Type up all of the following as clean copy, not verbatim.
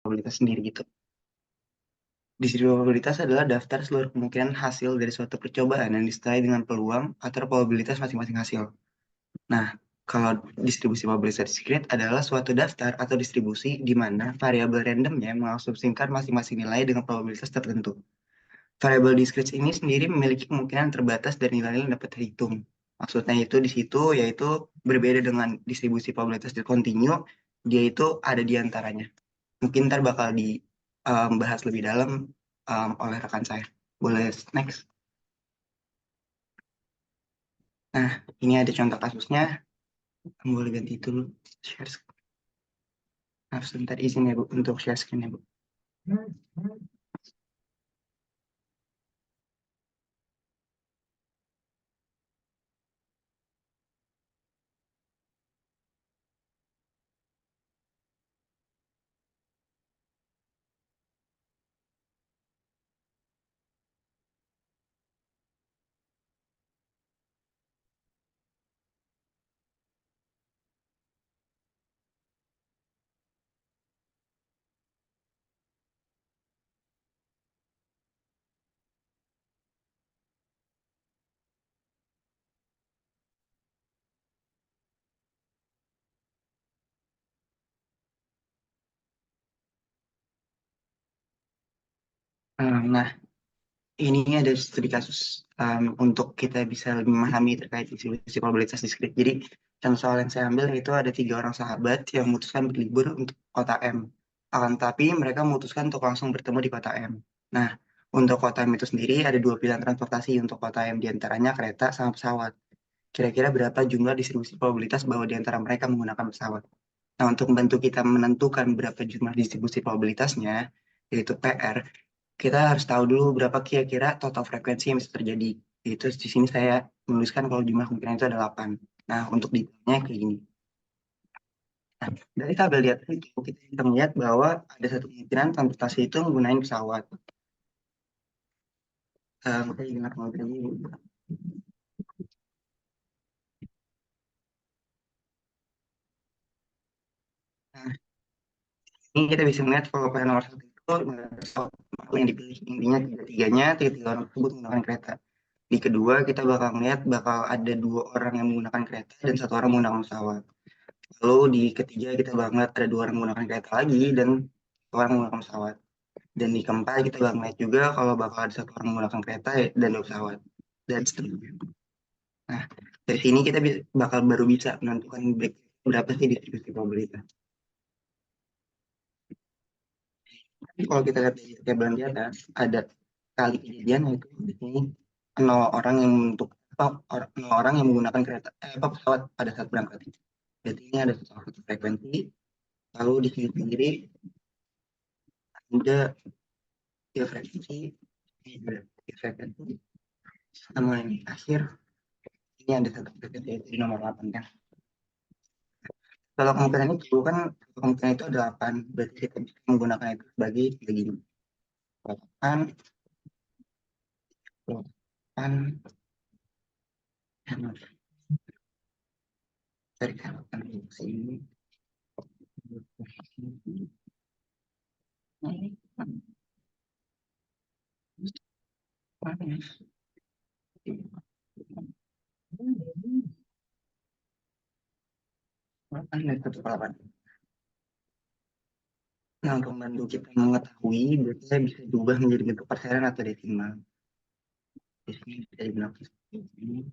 probabilitas sendiri gitu. Distribusi probabilitas adalah daftar seluruh kemungkinan hasil dari suatu percobaan yang disertai dengan peluang atau probabilitas masing-masing hasil. Nah, kalau distribusi probabilitas diskrit adalah suatu daftar atau distribusi di mana variabel randomnya mengasumsikan masing-masing nilai dengan probabilitas tertentu. Variabel diskrit ini sendiri memiliki kemungkinan terbatas dan nilai-nilai yang dapat terhitung. Maksudnya itu di situ yaitu berbeda dengan distribusi probabilitas kontinu, dia itu ada di antaranya. Mungkin ntar bakal dibahas lebih dalam oleh rekan saya. Boleh next. Nah, ini ada contoh kasusnya. Boleh ganti itu dulu. Share screen. Nah, sebentar izin ya Bu untuk share screen ya Bu. Nah, ini ada studi kasus untuk kita bisa lebih memahami terkait distribusi probabilitas diskrit. Jadi, contoh soal yang saya ambil itu ada 3 orang sahabat yang memutuskan berlibur untuk kota M. Akan tapi mereka memutuskan untuk langsung bertemu di kota M. Nah, untuk kota M itu sendiri ada 2 pilihan transportasi untuk kota M, diantaranya kereta sama pesawat. Kira-kira berapa jumlah distribusi probabilitas bahwa di antara mereka menggunakan pesawat? Nah, untuk membantu kita menentukan berapa jumlah distribusi probabilitasnya, yaitu PR, kita harus tahu dulu berapa kira-kira total frekuensi yang bisa terjadi. Itu di sini saya menuliskan kalau jumlah kemungkinan itu ada 8. Nah, untuk detailnya kayak gini. Nah, dari tabel di atas itu kita bisa melihat bahwa ada satu kemungkinan transportasi itu menggunakan pesawat. Kita ingat kemungkinan ini. Nah, ini kita bisa melihat kalau pada nomor satu itu pesawat yang dipilih intinya tiga-tiganya, tiga-tiga orang tersebut menggunakan kereta. Di kedua, kita bakal melihat bakal ada 2 orang yang menggunakan kereta dan 1 orang menggunakan pesawat. Lalu di ketiga kita bakal melihat ada 2 orang menggunakan kereta lagi dan 1 orang menggunakan pesawat. Dan di keempat kita bakal melihat juga kalau bakal ada 1 orang menggunakan kereta dan 2 pesawat. Dan seterusnya. Nah, dari sini kita bakal baru bisa menentukan berapa sih distribusi probabilitas. Tapi kalau kita lihat di tabel di atas, ada kali kejadian yaitu di sini 0 orang yang untuk apa, 0 orang yang menggunakan kereta apa pesawat pada saat berangkat. Jadi ini ada satu frekuensi. Lalu di sini sendiri ada 3 frekuensi, ini ada 3 frekuensi, sama yang di akhir ini ada satu frekuensi yaitu di nomor 8 kan. Kalau kemungkinan itu kan kemungkinan itu ada 8, berarti kita bisa menggunakan itu sebagai begini. 8, 8, dari 8 ke sini. Nah, untuk membantu kita mengetahui, berarti saya bisa diubah menjadi bentuk persenan atau desimal. Di sini bisa dibilang seperti ini.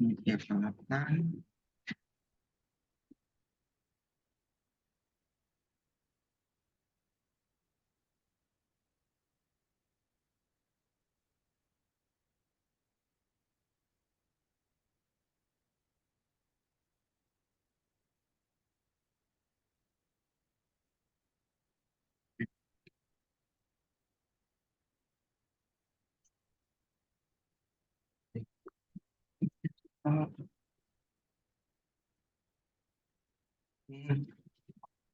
Ini dia penerapan.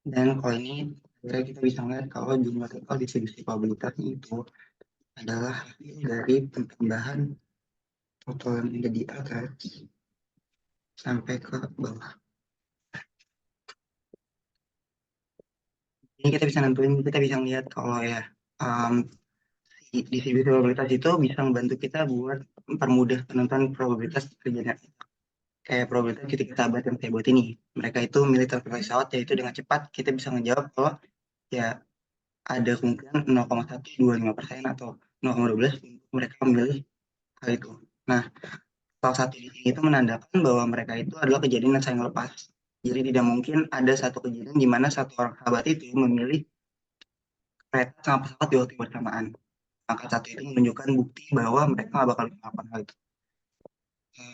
Dan kalau ini kita bisa melihat kalau jumlah total distribusi probabilitasnya itu adalah hasil dari penambahan total yang ada di atas sampai ke bawah. Ini kita bisa nentuin, kita bisa lihat kalau ya um, distribusi probabilitas itu bisa membantu kita buat mempermudah penentuan probabilitas terjadinya kayak probabilitas ketika sahabat yang saya buat ini. Mereka itu milih terbang pesawat yaitu dengan cepat kita bisa menjawab bahwa ya ada kemungkinan 0,125% atau 0,12 untuk mereka memilih hal itu. Nah, salah satu di sini itu menandakan bahwa mereka itu adalah kejadian yang saling lepas. Jadi tidak mungkin ada satu kejadian di mana satu orang sahabat itu memilih kereta sama pesawat di waktu bersamaan. Angka satu itu menunjukkan bukti bahwa mereka nggak bakal melakukan hal itu.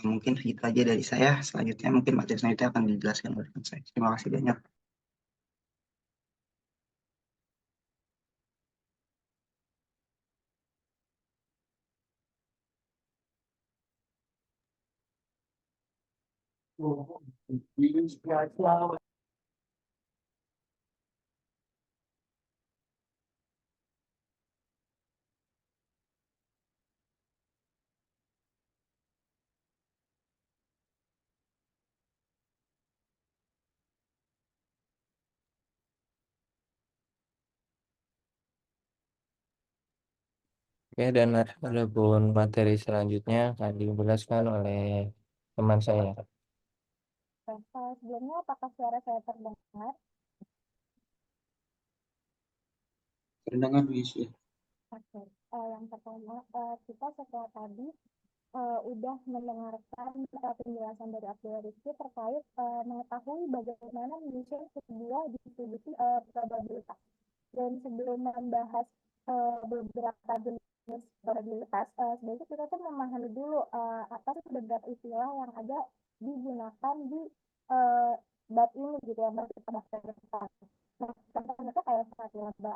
Mungkin segitu aja dari saya. Selanjutnya mungkin materi selanjutnya akan dijelaskan oleh rekan saya. Terima kasih banyak. Oke, dan adapun materi selanjutnya akan dijelaskan oleh teman saya. Sebelumnya apakah suara saya terdengar? Terdengar Yusuf. Oke. Yang pertama, kita setelah tadi udah mendengarkan penjelasan dari Abdul Rizky terkait mengetahui bagaimana menyusun sebuah distribusi probabilitas. Dan sebelum membahas beberapa jenis probabilitas, sebaiknya kita tuh memahami dulu apa sih beberapa istilah yang ada digunakan di uh, bab ini gitu ya, bab depan. Nah, contohnya itu kayak variabel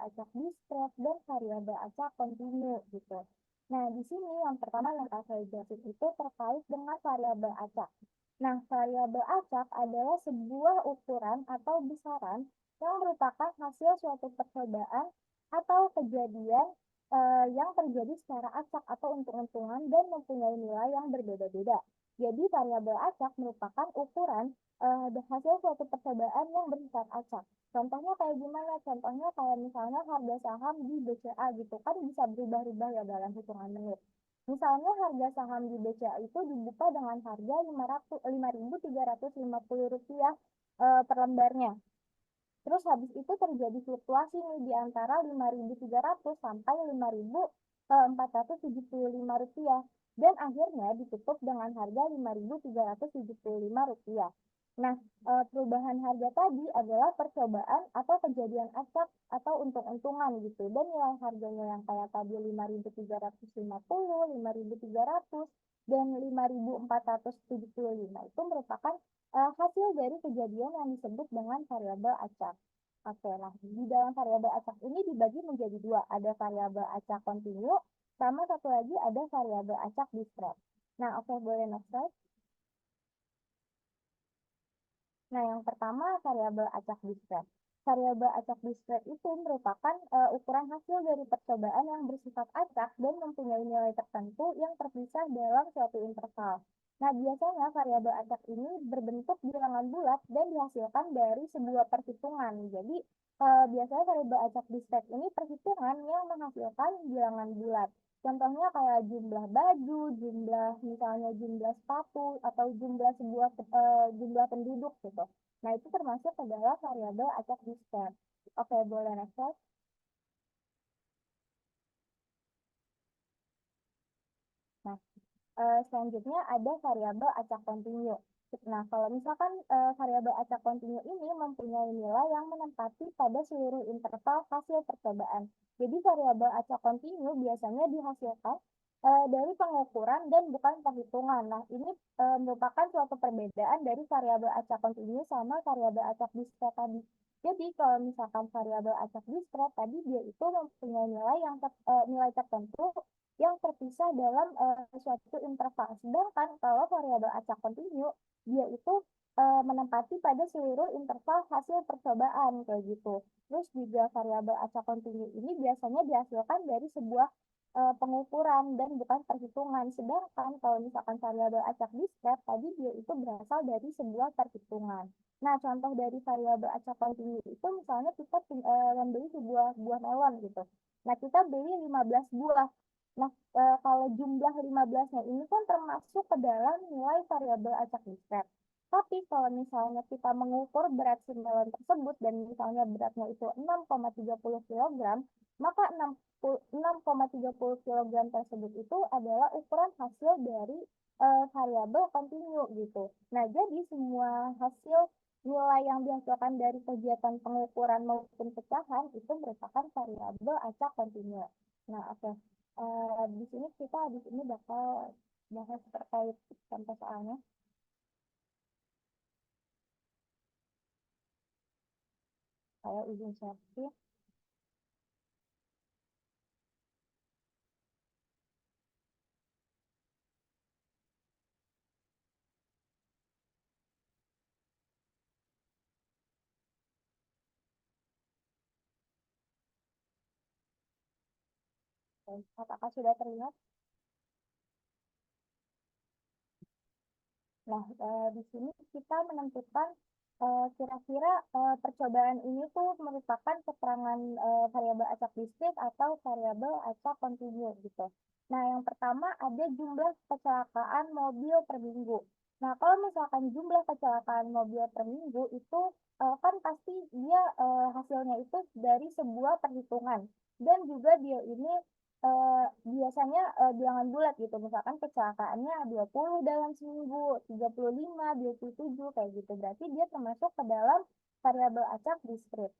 acak diskret, dan variabel acak kontinu gitu. Nah, di sini yang pertama yang saya jelasin itu terkait dengan variabel acak. Nah, variabel acak adalah sebuah ukuran atau besaran yang merupakan hasil suatu percobaan atau kejadian yang terjadi secara acak atau untung-untungan dan mempunyai nilai yang berbeda-beda. Jadi variabel acak merupakan ukuran hasil suatu percobaan yang bersifat acak. Contohnya kayak gimana? Contohnya kayak misalnya harga saham di BCA gitu kan bisa berubah-ubah ya dalam hitungan menit. Misalnya harga saham di BCA itu dibuka dengan harga Rp5.350 per lembarnya. Terus habis itu terjadi fluktuasi nih di antara 5.300 sampai 5.475 rupiah. Dan akhirnya ditutup dengan harga 5.375 rupiah. Nah, perubahan harga tadi adalah percobaan atau kejadian acak atau untung-untungan gitu. Dan yang harganya yang kayak tadi 5.350, 5.300, dan 5.475 itu merupakan hasil dari kejadian yang disebut dengan variabel acak. Oke, nah di dalam variabel acak ini dibagi menjadi dua. Ada variabel acak kontinu, sama satu lagi ada variabel acak diskret. Nah, oke, boleh next slide. Nah, yang pertama variabel acak diskret. Variabel acak diskret itu merupakan ukuran hasil dari percobaan yang bersifat acak dan mempunyai nilai tertentu yang terpisah dalam suatu interval. Nah, biasanya variabel acak ini berbentuk bilangan bulat dan dihasilkan dari sebuah perhitungan. Jadi, biasanya variabel acak diskret ini perhitungan yang menghasilkan bilangan bulat. Contohnya kayak jumlah baju, jumlah misalnya jumlah sepatu, atau jumlah sebuah jumlah penduduk gitu. Nah, itu termasuk adalah variabel acak diskret. Oke, boleh next slide. Nah, selanjutnya ada variabel acak kontinu. Nah, kalau misalkan variabel acak kontinu ini mempunyai nilai yang menempati pada seluruh interval hasil percobaan. Jadi variabel acak kontinu biasanya dihasilkan dari pengukuran dan bukan perhitungan. Nah, ini merupakan suatu perbedaan dari variabel acak kontinu sama variabel acak diskret tadi. Jadi kalau misalkan variabel acak diskret tadi dia itu mempunyai nilai tertentu yang terpisah dalam suatu interval. Sedangkan kalau variabel acak kontinu, dia itu menempati pada seluruh interval hasil percobaan kayak gitu. Terus juga variabel acak kontinu ini biasanya dihasilkan dari sebuah pengukuran dan bukan perhitungan. Sedangkan kalau misalkan variabel acak diskret, tadi dia itu berasal dari sebuah perhitungan. Nah, contoh dari variabel acak kontinu itu misalnya kita membeli sebuah buah melon gitu. Nah, kita beli 15 buah. Nah, kalau jumlah 15-nya ini kan termasuk ke dalam nilai variabel acak diskret. Tapi kalau misalnya kita mengukur berat si melon tersebut dan misalnya beratnya itu 6,30 kg, maka 6,30 kg tersebut itu adalah ukuran hasil dari variabel kontinu gitu. Nah, jadi semua hasil nilai yang dihasilkan dari kegiatan pengukuran maupun pecahan itu merupakan variabel acak kontinu. Nah, oke. Di sini kita habis ini bakal bahas terkait contoh soalnya. Saya izin share. Apakah sudah terlihat? Nah, di sini kita menentukan kira-kira percobaan ini tuh merupakan keterangan variabel acak diskrit atau variabel acak kontinu gitu. Nah, yang pertama ada jumlah kecelakaan mobil per minggu. Nah, kalau misalkan jumlah kecelakaan mobil per minggu itu kan pasti dia hasilnya itu dari sebuah perhitungan. Dan juga dia ini biasanya bilangan bulat gitu. Misalkan kecelakaannya 20 dalam seminggu, 35, 27 kayak gitu. Berarti dia termasuk ke dalam variabel acak diskrit.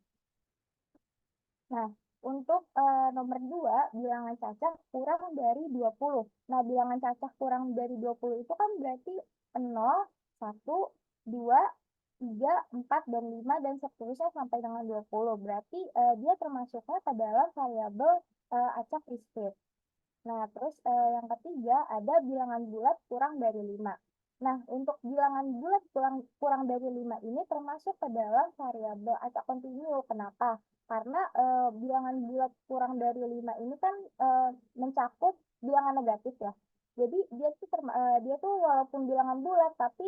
Nah, untuk nomor 2, bilangan cacah kurang dari 20. Nah, bilangan cacah kurang dari 20 itu kan berarti 0, 1, 2, 3, 4, dan 5, dan seterusnya sampai dengan 20. Berarti dia termasuknya ke dalam variabel acak diskrit. Nah, terus yang ketiga ada bilangan bulat kurang dari 5. Nah, untuk bilangan bulat kurang dari 5 ini termasuk ke dalam variabel acak kontinu. Kenapa? Karena bilangan bulat kurang dari 5 ini kan mencakup bilangan negatif ya. Jadi dia tuh walaupun bilangan bulat tapi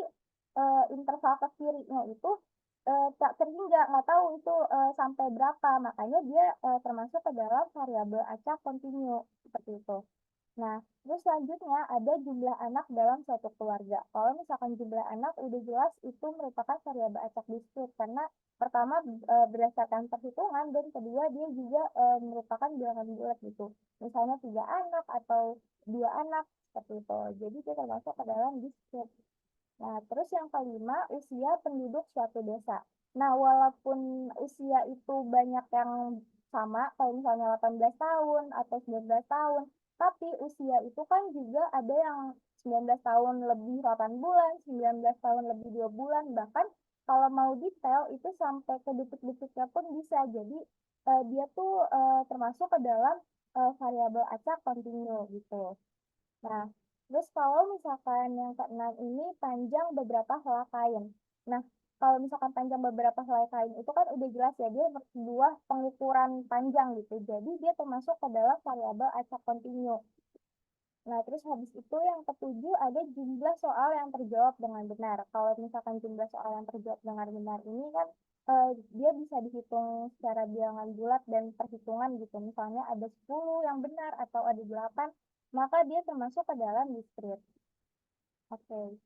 interval ke kirinya itu tak terhingga, nggak tahu itu sampai berapa. Makanya dia termasuk ke dalam variabel acak kontinu seperti itu. Nah, terus selanjutnya ada jumlah anak dalam suatu keluarga. Kalau misalkan jumlah anak udah jelas itu merupakan variabel acak diskrit karena pertama berdasarkan perhitungan dan kedua dia juga merupakan bilangan bulat gitu. Misalnya 3 anak atau 2 anak seperti itu. Jadi dia termasuk ke dalam diskrit. Nah, terus yang kelima, usia penduduk suatu desa. Nah, walaupun usia itu banyak yang sama, kayak misalnya 18 tahun atau 19 tahun, tapi usia itu kan juga ada yang 19 tahun lebih 8 bulan, 19 tahun lebih 2 bulan, bahkan kalau mau detail itu sampai ke detik-detiknya pun bisa. Jadi, dia tuh termasuk ke dalam variabel acak kontinu gitu. Nah, terus kalau misalkan yang keenam ini panjang beberapa helai kain. Nah, kalau misalkan panjang beberapa helai kain itu kan udah jelas ya dia sebuah pengukuran panjang gitu. Jadi dia termasuk ke dalam variabel acak kontinu. Nah, terus habis itu yang ketujuh ada jumlah soal yang terjawab dengan benar. Kalau misalkan jumlah soal yang terjawab dengan benar ini kan dia bisa dihitung secara bilangan bulat dan perhitungan gitu. Misalnya ada 10 yang benar atau ada 8, maka dia termasuk ke dalam diskrit. Oke,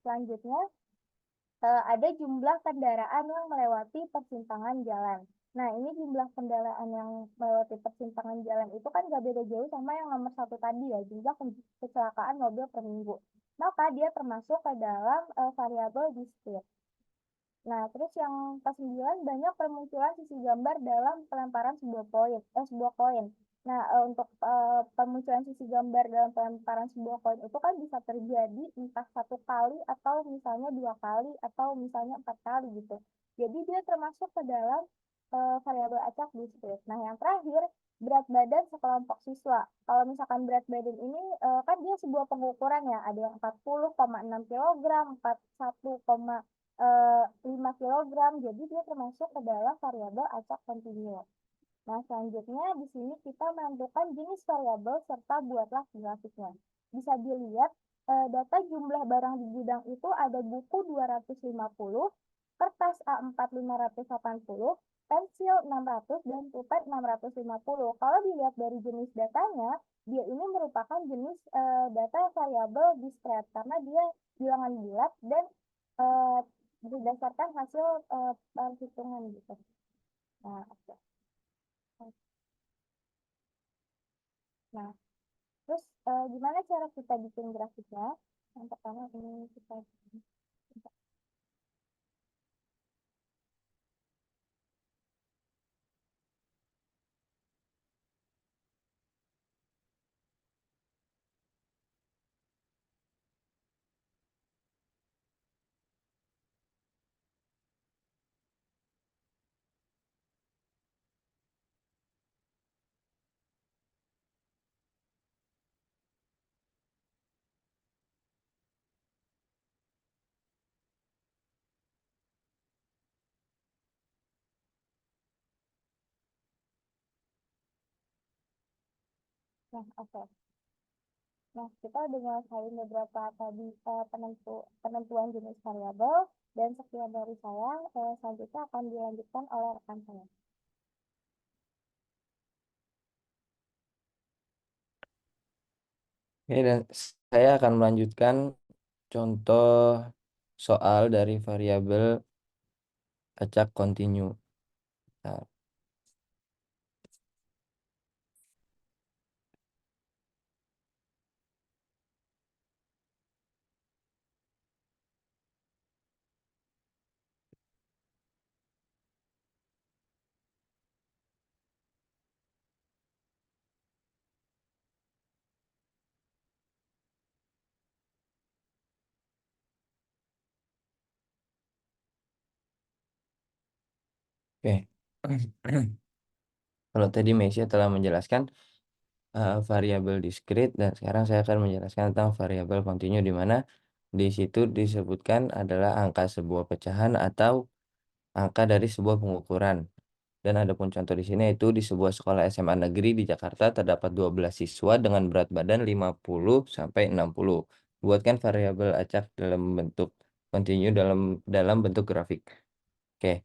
selanjutnya ada jumlah kendaraan yang melewati persimpangan jalan. Nah, ini jumlah kendaraan yang melewati persimpangan jalan itu kan gak beda jauh sama yang nomor 1 tadi ya, jumlah kecelakaan mobil per minggu. Maka dia termasuk ke dalam variabel diskrit. Nah, terus yang ke-9 banyak permunculan sisi gambar dalam pelemparan sebuah koin. Nah, untuk pemunculan sisi gambar dalam pelemparan sebuah koin itu kan bisa terjadi entah 1 kali atau misalnya 2 kali atau misalnya 4 kali gitu. Jadi dia termasuk ke dalam variabel acak diskrit. Nah, yang terakhir berat badan sekelompok siswa. Kalau misalkan berat badan ini kan dia sebuah pengukuran ya, ada yang 40,6 kg, 5 kilogram, jadi dia termasuk ke dalam variabel acak kontinu. Nah, selanjutnya di sini kita menentukan jenis variabel serta buatlah grafiknya. Bisa dilihat data jumlah barang di gudang itu ada buku 250, kertas A4 580, pensil 600, dan pulpen 650. Kalau dilihat dari jenis datanya, dia ini merupakan jenis data variabel discrete karena dia bilangan bulat dan eh, berdasarkan hasil perhitungan gitu. Nah, oke. Nah, terus gimana cara kita bikin grafiknya? Yang pertama ini kita. Nah, oke. Nah, kita udah ngerasain beberapa tadi penentuan jenis variabel, dan sekian dari saya. Selanjutnya akan dilanjutkan oleh rekan saya. Oke, dan saya akan melanjutkan contoh soal dari variabel acak kontinu. Nah, oke. Kalau tadi Mesia telah menjelaskan variabel discrete, dan sekarang saya akan menjelaskan tentang variabel kontinu, di mana di situ disebutkan adalah angka sebuah pecahan atau angka dari sebuah pengukuran. Dan ada pun contoh di sini, itu di sebuah sekolah SMA negeri di Jakarta terdapat 12 siswa dengan berat badan 50 sampai 60. Buatkan variabel acak dalam bentuk kontinu dalam dalam bentuk grafik. Oke.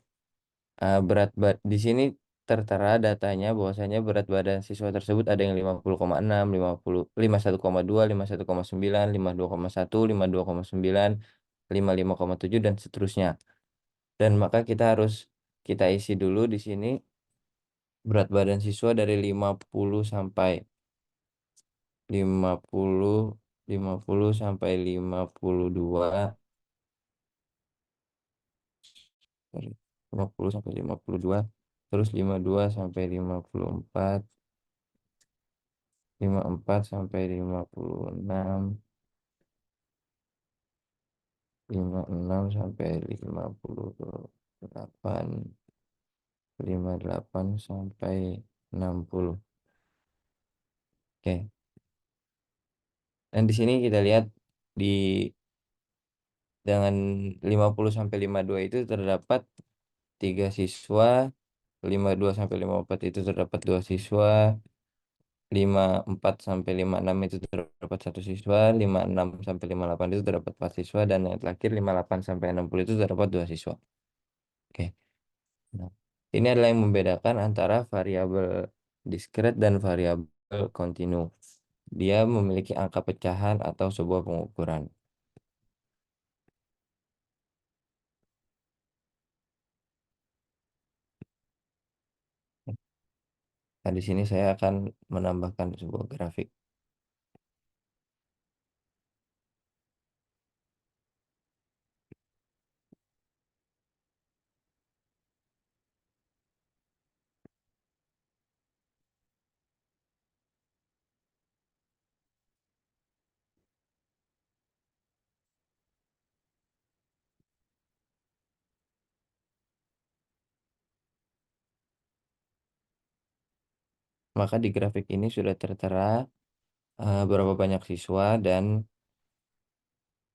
Di sini tertera datanya bahwasanya berat badan siswa tersebut ada yang 50,6, 50, 51,2, 51,9, 52,1, 52,9, 55,7, dan seterusnya. Dan maka kita isi dulu di sini berat badan siswa dari 50 sampai 50, 50 sampai 52, sorry, 50 sampai 52, terus 52 sampai 54, 54 sampai 56, 56 sampai 58, 58 sampai 60. Oke. Dan di sini kita lihat di dengan 50 sampai 52 itu terdapat 3 siswa, 52 sampai 54 itu terdapat 2 siswa, 54 sampai 56 itu terdapat 1 siswa, 56 sampai 58 itu terdapat 4 siswa, dan yang terakhir 58 sampai 60 itu terdapat 2 siswa. Oke. Nah, ini adalah yang membedakan antara variabel diskret dan variabel kontinu. Dia memiliki angka pecahan atau sebuah pengukuran. Nah, di sini saya akan menambahkan sebuah grafik. Maka di grafik ini sudah tertera berapa banyak siswa dan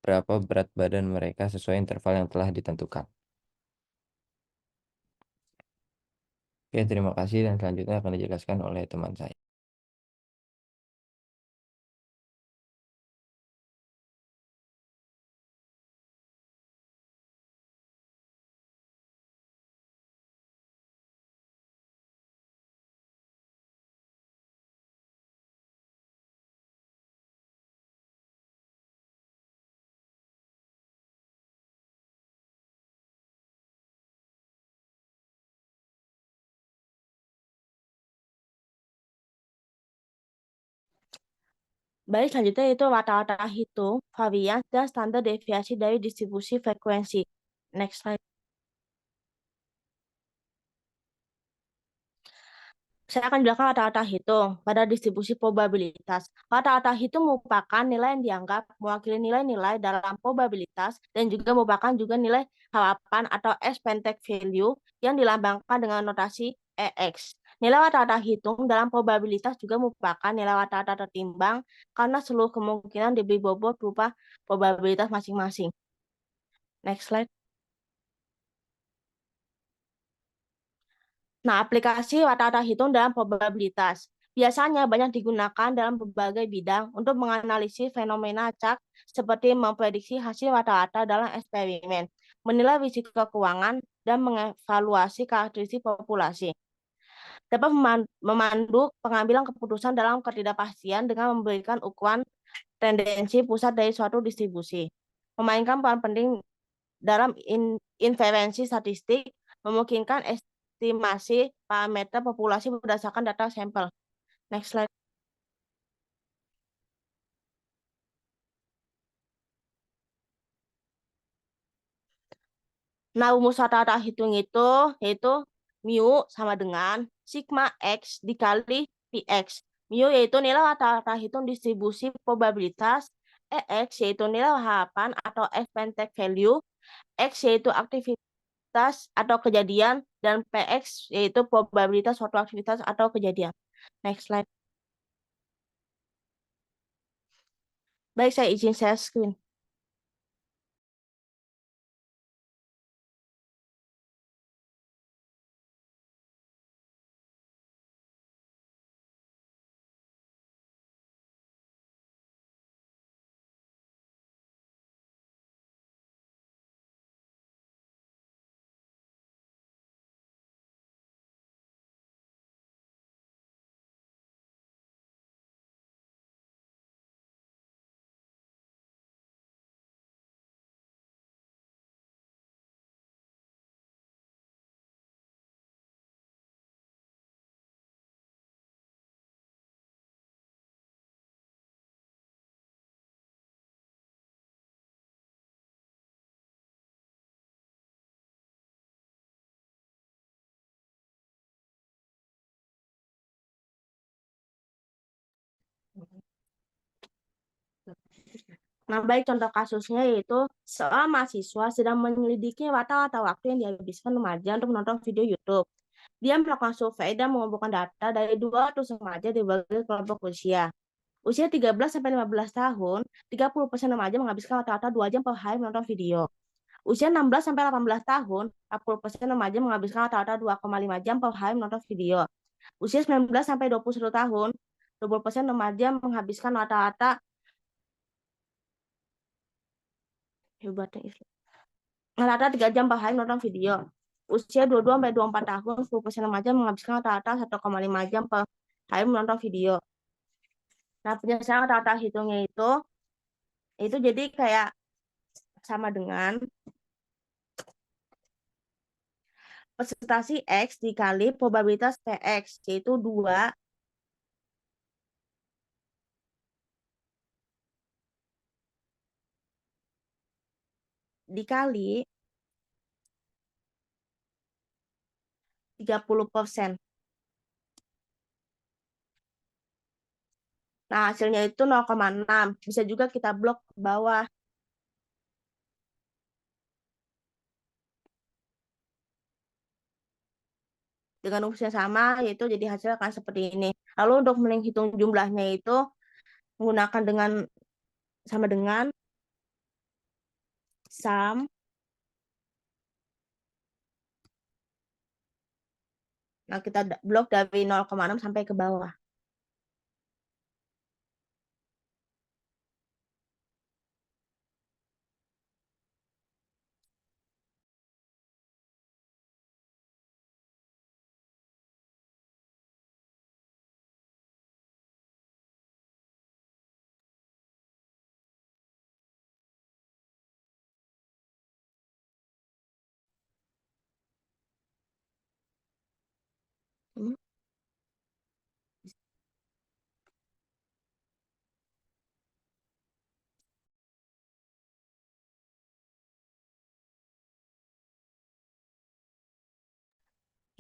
berapa berat badan mereka sesuai interval yang telah ditentukan. Oke, terima kasih, dan selanjutnya akan dijelaskan oleh teman saya. Baik, selanjutnya itu rata-rata hitung, varians, dan standar deviasi dari distribusi frekuensi. Next slide. Saya akan jelaskan rata-rata hitung pada distribusi probabilitas. Rata-rata hitung merupakan nilai yang dianggap mewakili nilai-nilai dalam probabilitas dan juga merupakan juga nilai harapan atau expected value yang dilambangkan dengan notasi EX. Nilai rata-rata hitung dalam probabilitas juga merupakan nilai rata-rata tertimbang karena seluruh kemungkinan diberi bobot berupa probabilitas masing-masing. Next slide. Nah, aplikasi rata-rata hitung dalam probabilitas biasanya banyak digunakan dalam berbagai bidang untuk menganalisis fenomena acak seperti memprediksi hasil rata-rata dalam eksperimen, menilai risiko keuangan, dan mengevaluasi karakteristik populasi. Dapat memandu pengambilan keputusan dalam ketidakpastian dengan memberikan ukuran tendensi pusat dari suatu distribusi. Memainkan peran penting dalam inferensi statistik, memungkinkan estimasi parameter populasi berdasarkan data sampel. Next slide. Nah, rumus rata-rata hitung itu yaitu mu sama dengan sigma X dikali Px. Mu yaitu nilai rata-rata hitung distribusi probabilitas, EX yaitu nilai harapan atau expected value, X yaitu aktivitas atau kejadian, dan PX yaitu probabilitas suatu aktivitas atau kejadian. Next slide. Baik, saya izin share screen. Nah, baik contoh kasusnya yaitu seorang mahasiswa sedang menyelidiki rata-rata waktu yang dihabiskan remaja untuk menonton video YouTube. Dia melakukan survei dan mengumpulkan data dari 200 remaja di berbagai kelompok usia. Usia 13 sampai 15 tahun, 30% remaja menghabiskan rata-rata 2 jam per hari menonton video. Usia 16 sampai 18 tahun, 40% remaja menghabiskan rata-rata 2,5 jam per hari menonton video. Usia 19 sampai 21 tahun, 20% remaja menghabiskan rata-rata hebatnya rata-rata 3 jam per hari menonton video. Usia 22 sampai 24 tahun, 10% remaja menghabiskan rata-rata 1,5 jam per hari menonton video. Nah, penyelesaian rata-rata hitungnya itu jadi kayak sama dengan persentase X dikali probabilitas PX, yaitu 2 dikali 30%. Nah, hasilnya itu 0,6. Bisa juga kita blok ke bawah. Dengan rumus yang sama, yaitu jadi hasil akan seperti ini. Lalu untuk menghitung jumlahnya itu menggunakan sama dengan sum. Nah, kita blok dari 0,6 sampai ke bawah. Hmm.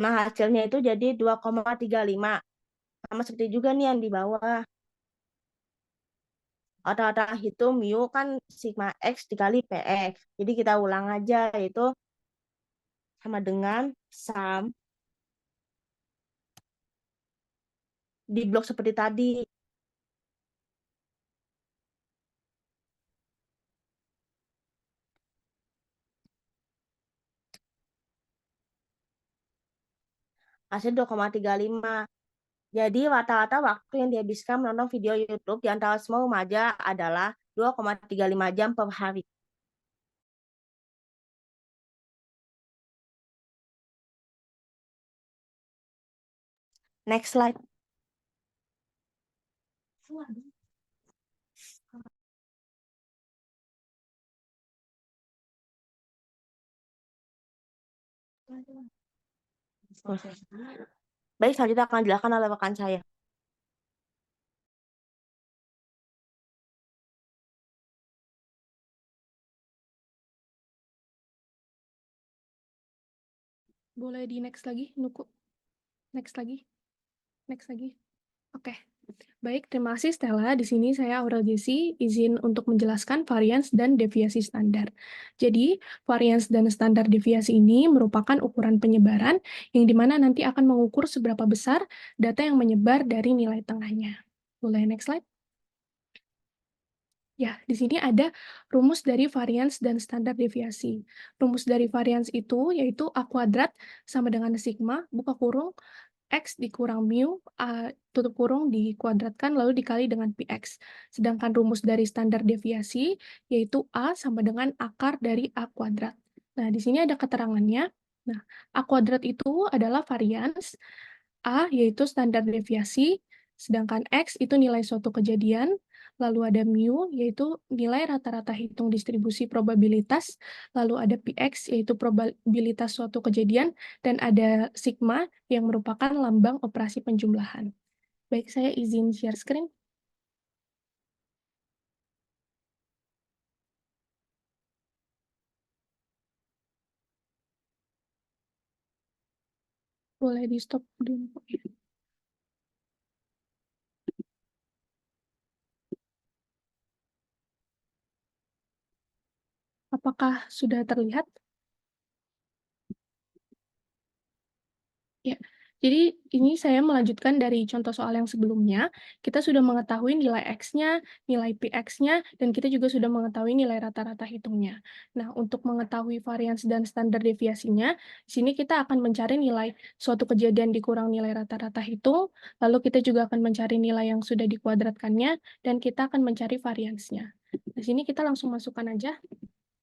Nah, hasilnya itu jadi 2,35. Sama seperti juga nih yang di bawah. Rata-rata hitung mu kan sigma X dikali PX. Jadi kita ulang aja, yaitu sama dengan sum di blok seperti tadi. Hasil 2,35. Jadi rata-rata waktu yang dihabiskan menonton video YouTube di antara semua remaja adalah 2,35 jam per hari. Next slide. Baik, selanjutnya akan dijelaskan oleh rekan saya. Boleh di next lagi, Nuku? Next lagi. Next lagi. Oke. Baik, terima kasih Stella. Di sini saya Aurel Jessy, izin untuk menjelaskan varians dan deviasi standar. Jadi, varians dan standar deviasi ini merupakan ukuran penyebaran yang dimana nanti akan mengukur seberapa besar data yang menyebar dari nilai tengahnya. Boleh next slide? Ya, di sini ada rumus dari varians dan standar deviasi. Rumus dari varians itu yaitu A kuadrat sama dengan sigma, buka kurung, X dikurang mu, tutup kurung dikuadratkan lalu dikali dengan Px. Sedangkan rumus dari standar deviasi yaitu A sama dengan akar dari A kuadrat. Nah, di sini ada keterangannya. Nah, A kuadrat itu adalah varians, A yaitu standar deviasi, sedangkan X itu nilai suatu kejadian, lalu ada mu yaitu nilai rata-rata hitung distribusi probabilitas, lalu ada Px yaitu probabilitas suatu kejadian, dan ada sigma yang merupakan lambang operasi penjumlahan. Baik, saya izin share screen. Boleh di stop dulu. Apakah sudah terlihat? Ya, jadi ini saya melanjutkan dari contoh soal yang sebelumnya. Kita sudah mengetahui nilai X-nya, nilai Px-nya, dan kita juga sudah mengetahui nilai rata-rata hitungnya. Nah, untuk mengetahui varians dan standar deviasinya, di sini kita akan mencari nilai suatu kejadian dikurang nilai rata-rata hitung, lalu kita juga akan mencari nilai yang sudah dikuadratkannya, dan kita akan mencari variansnya. Di sini kita langsung masukkan aja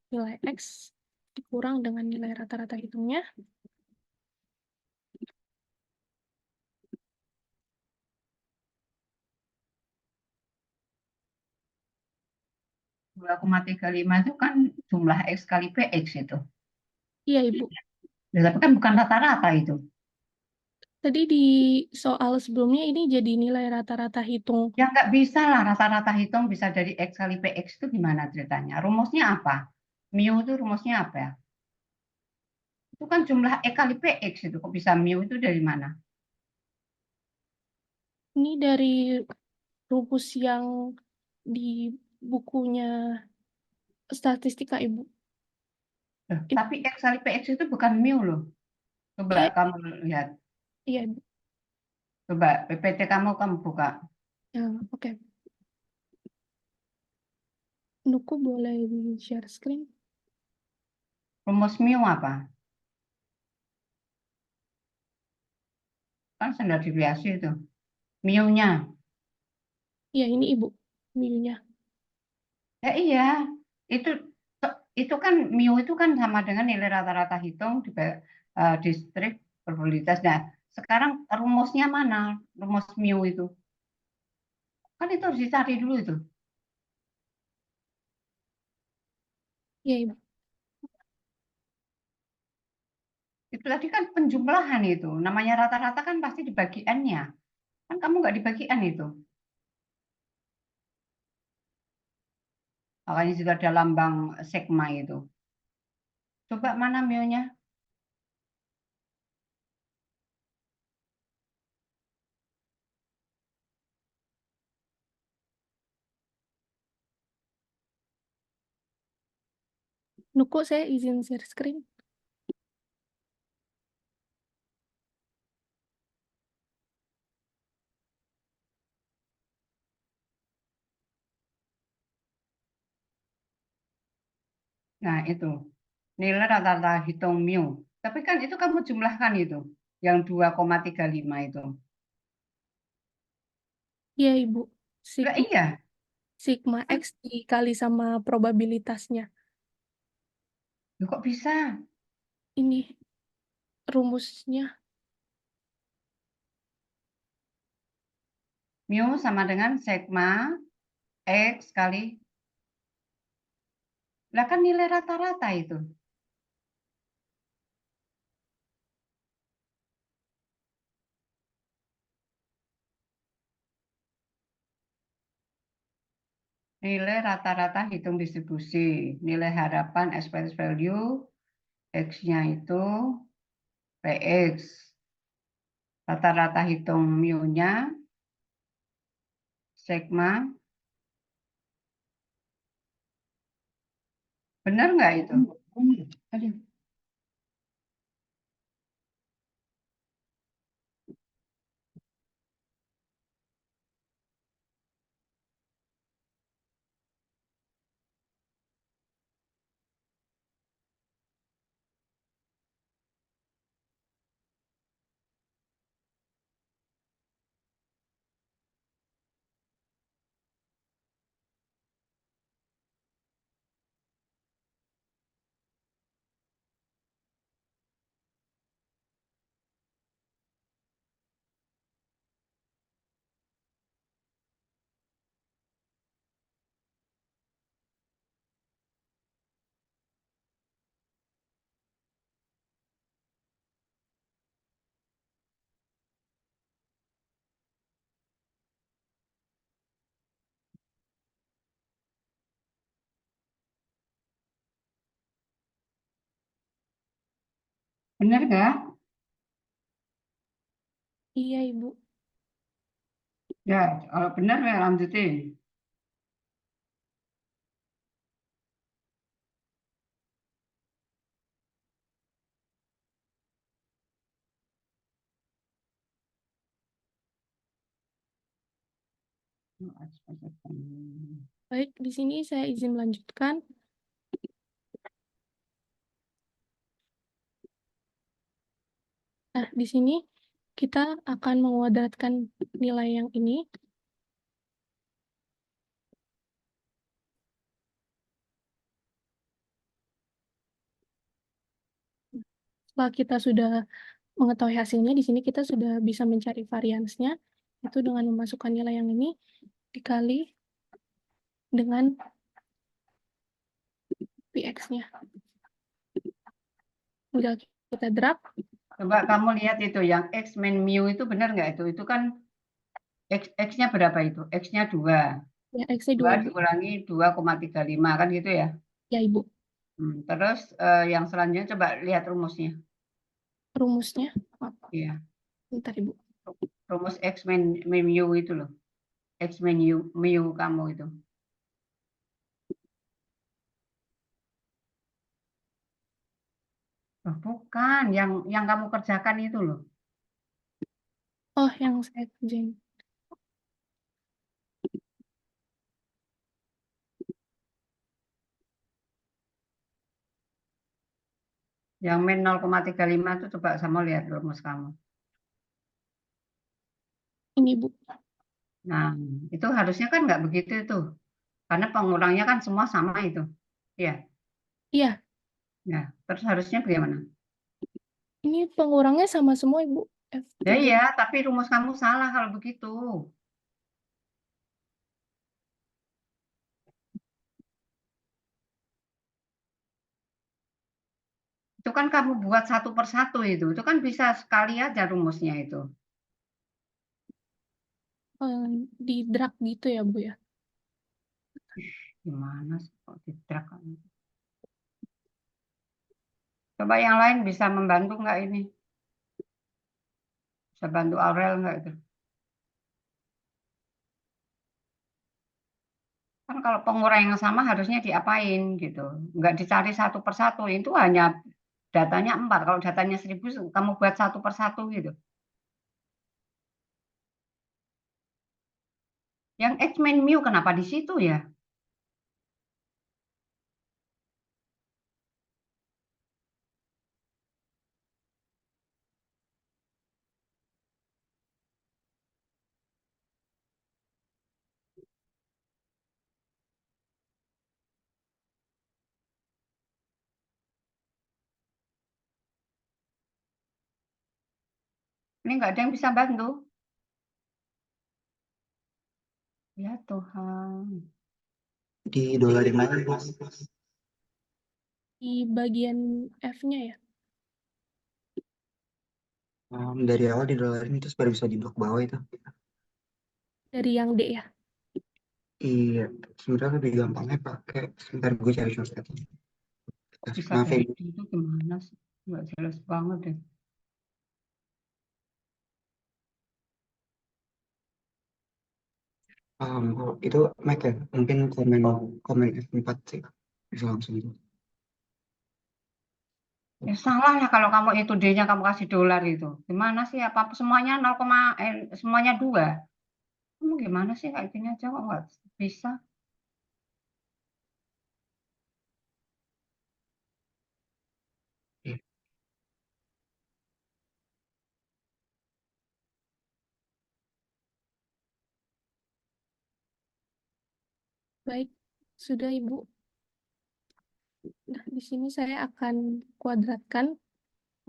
nilai X dikurang dengan nilai rata-rata hitungnya. 2,35 itu kan jumlah X kali PX itu. Iya, Ibu. Ya, tapi kan bukan rata-rata itu. Tadi di soal sebelumnya ini jadi nilai rata-rata hitung. Ya nggak bisa lah rata-rata hitung bisa dari X kali PX itu gimana ceritanya? Rumusnya apa? Mu itu rumusnya apa ya? Itu kan jumlah X kali PX itu. Kok bisa mu itu dari mana? Ini dari rumus yang di bukunya statistika, Ibu. Tapi X kali PX itu bukan mu loh. Coba Iya, kamu lihat. iya, Ibu. Coba PPT kamu buka. Ya, oke. Nuku boleh di share screen? Rumus mu apa? Kan standar deviasi itu. Mu-nya. Iya, ini Ibu. Mu-nya. Ya iya, itu itu kan mu itu kan sama dengan nilai rata-rata hitung distrik probabilitas. Nah, sekarang rumusnya mana? Rumus mu itu. Kan itu harus dicari dulu itu. Iya, Ibu. Itu tadi kan penjumlahan itu. Namanya rata-rata kan pasti di bagiannya. Kan kamu nggak di bagian itu. Makanya juga ada lambang sigma itu. Coba mana mu-nya? Nuku, saya izin share screen. Nah, itu nilai rata-rata hitung mu. Tapi kan itu kamu jumlahkan itu, yang 2,35 itu. Iya, Ibu. Lah Sigma, iya, sigma kan? X dikali sama probabilitasnya. Loh, kok bisa? Ini rumusnya. Mu sama dengan sigma X kali. Lah kan nilai rata-rata itu. Nilai rata-rata hitung distribusi. Nilai harapan expected value. X-nya itu PX. Rata-rata hitung mu-nya sigma. Benar nggak itu? Aduh. Benar nggak? Iya, Ibu. Ya, kalau benar ya lanjutin. Baik, di sini saya izin melanjutkan. Nah, di sini kita akan menguadratkan nilai yang ini. Setelah kita sudah mengetahui hasilnya, di sini kita sudah bisa mencari variansnya, itu dengan memasukkan nilai yang ini dikali dengan Px-nya. Tinggal kita drag. Coba kamu lihat itu yang X min mu itu benar nggak itu? Itu kan X-nya berapa itu? X-nya 2. Ya, X-nya 2 2, Bu. dikurangi 2,35 kan gitu ya? Ya, Ibu. Terus yang selanjutnya coba lihat rumusnya. Rumusnya. Iya, Bentar, Ibu. rumus X min mu itu loh. X min mu kamu itu. Loh, bukan, yang kamu kerjakan itu loh. Oh, yang saya kerjain. Yang min 0,35 itu coba sama lihat rumus kamu. Ini, Bu. Nah, itu harusnya kan nggak begitu itu. Karena pengurangnya kan semua sama itu. Iya. Iya, Nah, terus harusnya bagaimana? ini pengurangnya sama semua, Ibu. Ya F3. iya, tapi rumus kamu salah kalau begitu. Itu kan kamu buat satu persatu itu. Itu kan bisa sekali aja rumusnya itu. Di drag gitu ya, Bu ya. Gimana sih kok didrak kamu? Coba yang lain bisa membantu nggak ini? Bisa bantu Aurel nggak itu? Kan kalau penguraian yang sama harusnya diapain gitu. Nggak dicari satu persatu. Itu hanya datanya 4. Kalau datanya 1000, kamu buat satu persatu gitu. Yang X min mu kenapa di situ ya? Ini nggak ada yang bisa bantu. Ya Tuhan. Di dolarin lagi, Mas. Di bagian F-nya ya. Dari awal di dolarin terus baru bisa di blok bawah itu. Dari yang D ya. Iya, sebenarnya lebih gampangnya pakai, sebentar gue cari shortcutnya. Bisa Maaf ya, dari itu gimana sih? Nggak jelas banget deh. itu Mac ya, mungkin komen F4 sih, bisa langsung itu. Ya salah lah kalau kamu itu D-nya kamu kasih dolar itu. Gimana sih? Apa semuanya 0, semuanya 2? Kamu gimana sih kayak gini aja kok nggak bisa? Iya. Baik, sudah Ibu. Nah, di sini saya akan kuadratkan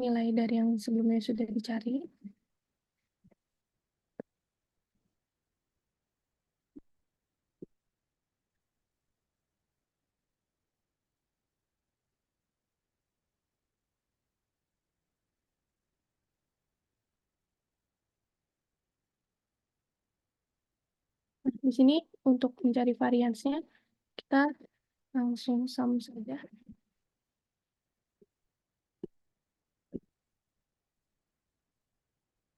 nilai dari yang sebelumnya sudah dicari. Nah, di sini untuk mencari variansnya, kita langsung sum saja.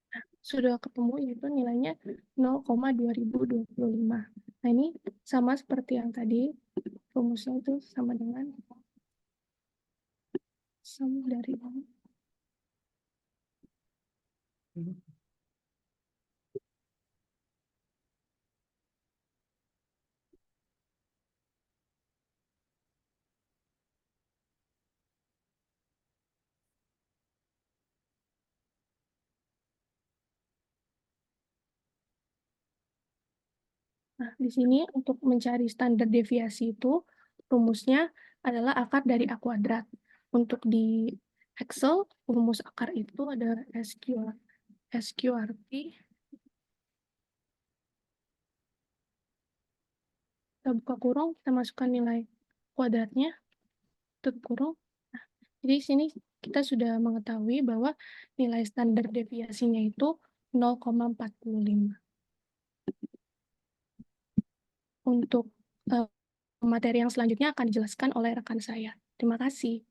Nah, sudah ketemu yaitu nilainya 0,2025. Nah, ini sama seperti yang tadi, rumusnya itu sama dengan sum dari Nah, di sini untuk mencari standar deviasi itu rumusnya adalah akar dari A kuadrat. Untuk di Excel, rumus akar itu ada SQRT. Kita buka kurung, kita masukkan nilai kuadratnya, tutup kurung. Nah, jadi di sini kita sudah mengetahui bahwa nilai standar deviasinya itu 0,45. Untuk materi yang selanjutnya akan dijelaskan oleh rekan saya. Terima kasih.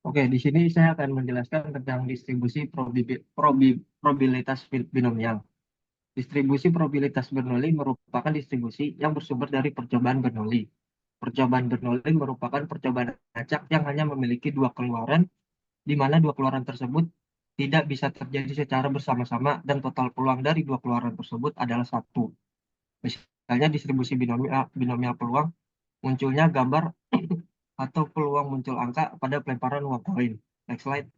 Oke, di sini saya akan menjelaskan tentang distribusi probabilitas binomial. Distribusi probabilitas Bernoulli merupakan distribusi yang bersumber dari percobaan Bernoulli. Percobaan Bernoulli merupakan percobaan acak yang hanya memiliki 2 keluaran, di mana 2 keluaran tersebut tidak bisa terjadi secara bersama-sama dan total peluang dari 2 keluaran tersebut adalah 1. Misalnya distribusi binomial peluang munculnya gambar atau peluang muncul angka pada pelemparan uang koin. Next slide.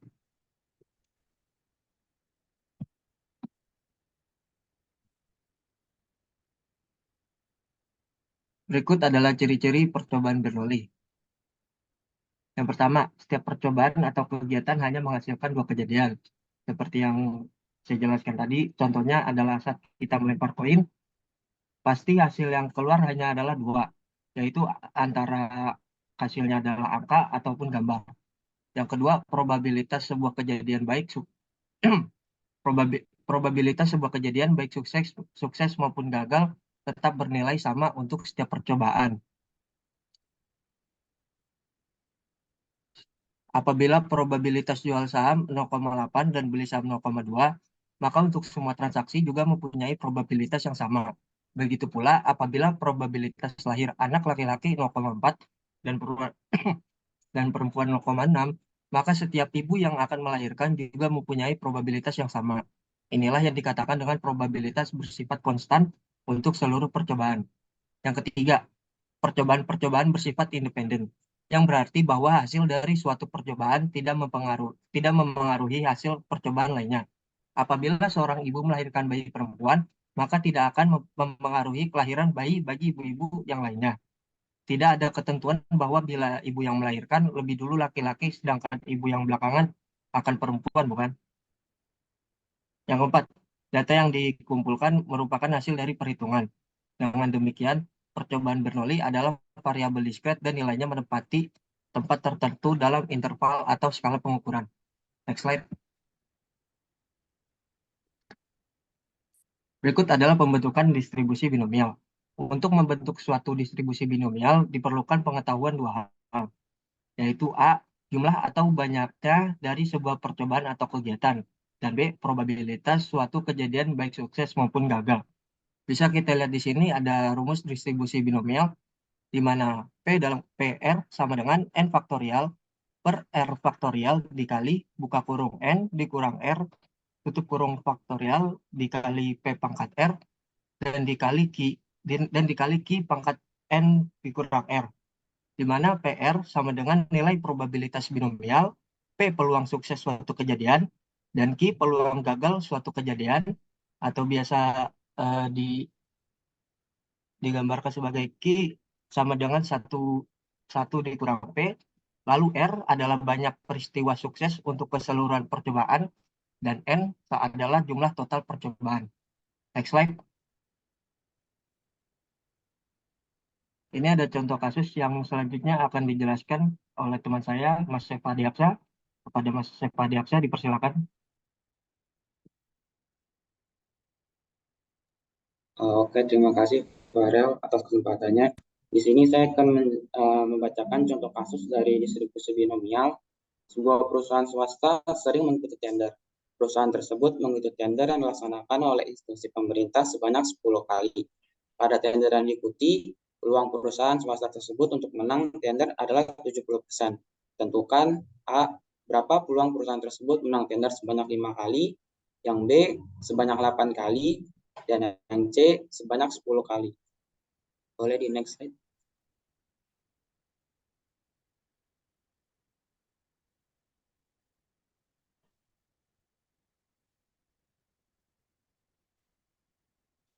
Berikut adalah ciri-ciri percobaan Bernoulli. Yang pertama, setiap percobaan atau kegiatan hanya menghasilkan 2 kejadian. Seperti yang saya jelaskan tadi, contohnya adalah saat kita melempar koin, pasti hasil yang keluar hanya adalah 2, yaitu antara hasilnya adalah angka ataupun gambar. Yang kedua, probabilitas sebuah kejadian baik probabilitas sebuah kejadian baik sukses maupun gagal tetap bernilai sama untuk setiap percobaan. Apabila probabilitas jual saham 0,8 dan beli saham 0,2, maka untuk semua transaksi juga mempunyai probabilitas yang sama. Begitu pula apabila probabilitas lahir anak laki-laki 0,4 dan perempuan 0,6, maka setiap ibu yang akan melahirkan juga mempunyai probabilitas yang sama. Inilah yang dikatakan dengan probabilitas bersifat konstan untuk seluruh percobaan. Yang ketiga, percobaan-percobaan bersifat independen, yang berarti bahwa hasil dari suatu percobaan tidak memengaruhi hasil percobaan lainnya. Apabila seorang ibu melahirkan bayi perempuan, maka tidak akan mempengaruhi kelahiran bayi bagi ibu-ibu yang lainnya. Tidak ada ketentuan bahwa bila ibu yang melahirkan lebih dulu laki-laki, sedangkan ibu yang belakangan akan perempuan, bukan? Yang keempat, data yang dikumpulkan merupakan hasil dari perhitungan. Dengan demikian, percobaan Bernoulli adalah variabel diskret dan nilainya menempati tempat tertentu dalam interval atau skala pengukuran. Next slide. Berikut adalah pembentukan distribusi binomial. Untuk membentuk suatu distribusi binomial diperlukan pengetahuan dua hal, yaitu A, jumlah atau banyaknya dari sebuah percobaan atau kegiatan, dan B, probabilitas suatu kejadian baik sukses maupun gagal. Bisa kita lihat di sini ada rumus distribusi binomial, di mana P dalam PR sama dengan N faktorial per R faktorial dikali buka kurung N dikurang R tutup kurung faktorial dikali P pangkat R dan dikali Q pangkat N dikurang R, di mana PR sama dengan nilai probabilitas binomial, P peluang sukses suatu kejadian, dan Q peluang gagal suatu kejadian, atau biasa digambarkan sebagai Q sama dengan 1 dikurang P, lalu R adalah banyak peristiwa sukses untuk keseluruhan percobaan, dan N adalah jumlah total percobaan. Next slide. Ini ada contoh kasus yang selanjutnya akan dijelaskan oleh teman saya, Mas Sepa Diaksa. Kepada Mas Sepa Diaksa, dipersilakan. Oke, terima kasih Farel atas kesempatannya. Di sini saya akan membacakan contoh kasus dari distribusi binomial. Sebuah perusahaan swasta sering mengikuti tender. Perusahaan tersebut mengikuti tender yang dilaksanakan oleh institusi pemerintah sebanyak 10 kali. Pada tender yang diikuti, peluang perusahaan swasta tersebut untuk menang tender adalah 70%. Tentukan A, berapa peluang perusahaan tersebut menang tender sebanyak 5 kali, yang B sebanyak 8 kali, dan yang C sebanyak 10 kali. Boleh di next slide.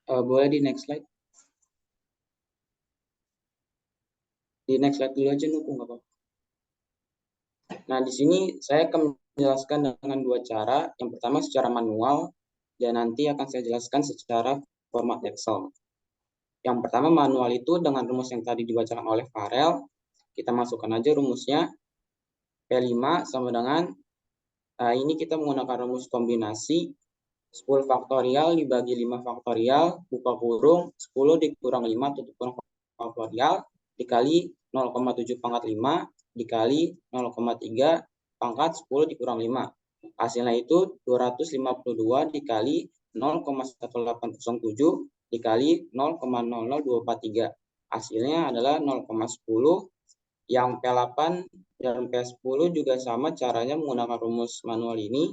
Boleh di next slide. Di next slide dulu aja nunggu nggak apa-apa. Nah, di sini saya akan menjelaskan dengan dua cara. Yang pertama secara manual, dan nanti akan saya jelaskan secara format Excel. Yang pertama manual itu dengan rumus yang tadi dibacakan oleh Farel. Kita masukkan aja rumusnya. P5 sama dengan, ini kita menggunakan rumus kombinasi 10 faktorial dibagi 5 faktorial, buka kurung, 10 dikurang 5 tutup kurung faktorial, dikali 0,7 pangkat 5, dikali 0,3 pangkat 10 dikurang 5. Hasilnya itu 252 dikali 0,1807 dikali 0,00243. Hasilnya adalah 0,10. Yang P8 dan P10 juga sama caranya menggunakan rumus manual ini.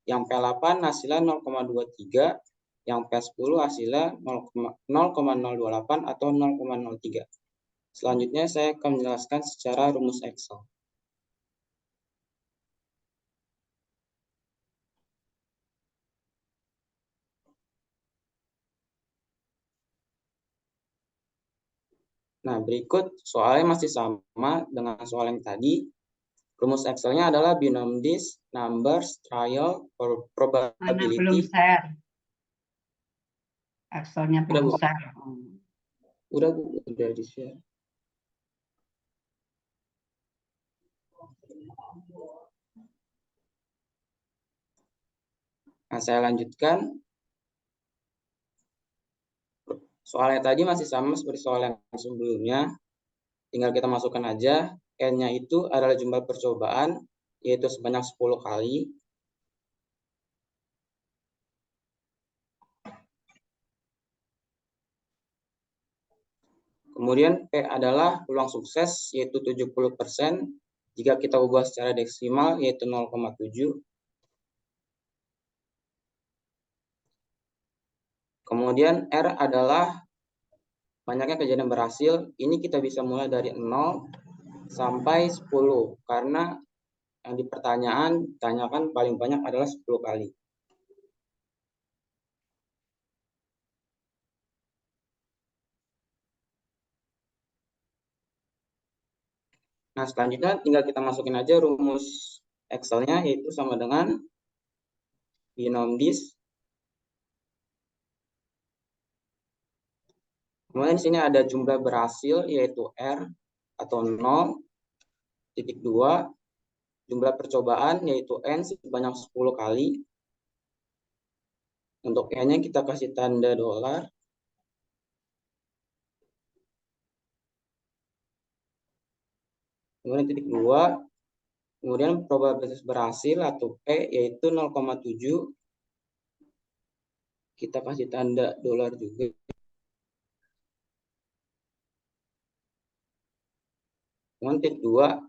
Yang P8 hasilnya 0,23, yang P10 hasilnya 0,028 atau 0,03. Selanjutnya saya akan menjelaskan secara rumus Excel. Nah, berikut soalnya masih sama dengan soal yang tadi. Rumus Excel-nya adalah binom dis, numbers, trial, probability. Belum share. Excel-nya belum share. Udah di-share. Nah, saya lanjutkan. Soalnya tadi masih sama seperti soal yang sebelumnya. Tinggal kita masukkan aja. N-nya itu adalah jumlah percobaan, yaitu sebanyak 10 kali. Kemudian P adalah peluang sukses, yaitu 70%. Jika kita ubah secara deksimal, yaitu 0,7. Kemudian R adalah banyaknya kejadian berhasil. Ini kita bisa mulai dari 0 sampai 10. Karena yang di pertanyaan ditanyakan paling banyak adalah 10 kali. Nah, selanjutnya tinggal kita masukin aja rumus Excel-nya, yaitu sama dengan binom dis. Kemudian di sini ada jumlah berhasil, yaitu R atau 0,2. Jumlah percobaan, yaitu N sebanyak 10 kali. Untuk N-nya kita kasih tanda $. Kemudian titik 2. Kemudian probabilitas berhasil atau P, yaitu 0,7. Kita kasih tanda $. juga. Kemudian titik 2.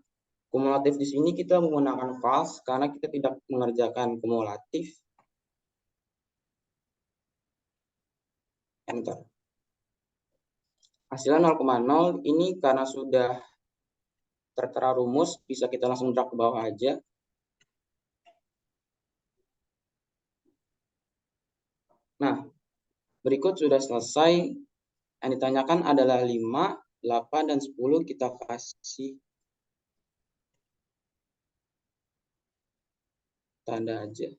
Kumulatif di sini kita menggunakan false karena kita tidak mengerjakan kumulatif. Enter. Hasilnya 0,0. Ini karena sudah tertera rumus, bisa kita langsung drag ke bawah aja. Nah, berikut sudah selesai. Yang ditanyakan adalah 5, 8, dan 10. Kita kasih tanda aja.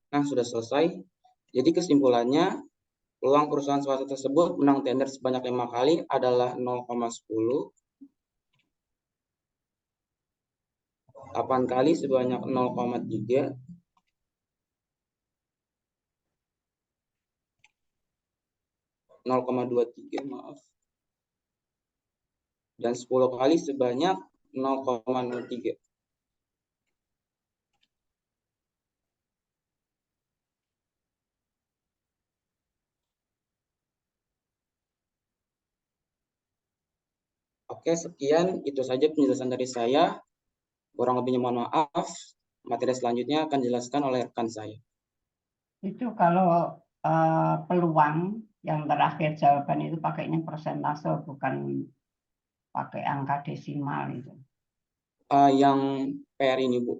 Nah, sudah selesai. Jadi kesimpulannya, peluang perusahaan swasta tersebut menang tender sebanyak 5 kali adalah 0,10. 8 kali sebanyak 0,3. 0,23, maaf. Dan 10 kali sebanyak 0,03. Oke, sekian. Itu saja penjelasan dari saya. Kurang lebihnya mohon maaf. Materi selanjutnya akan dijelaskan oleh rekan saya. Itu kalau peluang yang terakhir jawaban itu pakainya persentase, bukan pakai angka desimal itu. Yang PR ini, Bu.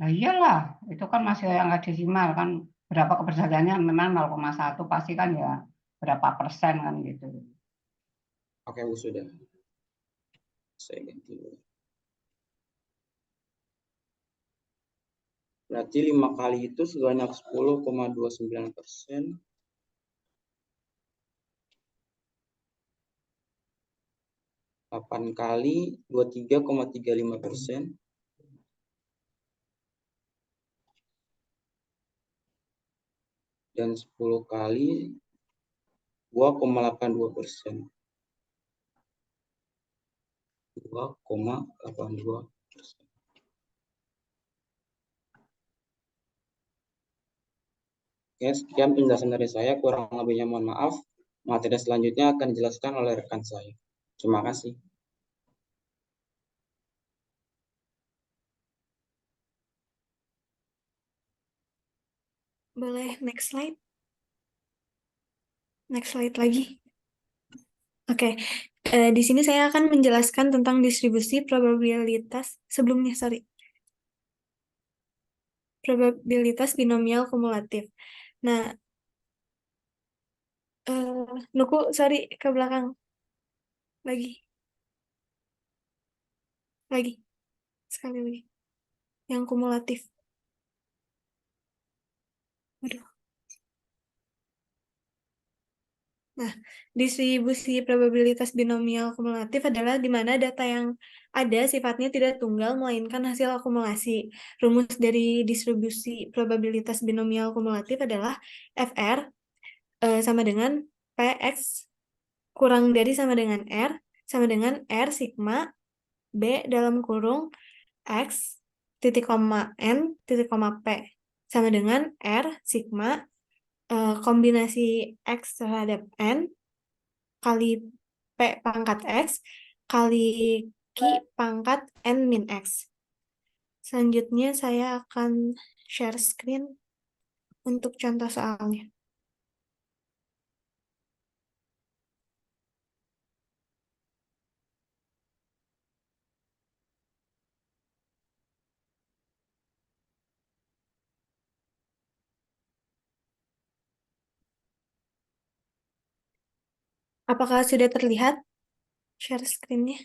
Nah iyalah, itu kan masih angka desimal kan, berapa keberhasilannya memang 0,1 pasti kan ya berapa persen kan gitu. Oke, Bu, sudah. Saya ganti dulu. Berarti 5 kali itu sebanyak 10,29%. 8 kali 23,35%. Dan 10 kali 2,82%. 2,82%. Oke, sekian penjelasan dari saya. Kurang lebihnya mohon maaf. Materi selanjutnya akan dijelaskan oleh rekan saya. Terima kasih. Boleh next slide? Next slide lagi. Oke, di sini saya akan menjelaskan tentang distribusi probabilitas sebelumnya, probabilitas binomial kumulatif. Nah, Nuku, ke belakang. Lagi. Sekali lagi. Yang kumulatif. Nah, distribusi probabilitas binomial kumulatif adalah di mana data yang ada sifatnya tidak tunggal, melainkan hasil akumulasi. Rumus dari distribusi probabilitas binomial kumulatif adalah FR sama dengan PX kurang dari sama dengan R, sama dengan R sigma B dalam kurung X titik koma N titik koma P, sama dengan R sigma kombinasi X terhadap N kali P pangkat X kali Q pangkat N min X. Selanjutnya saya akan share screen untuk contoh soalnya. Apakah sudah terlihat share screen-nya?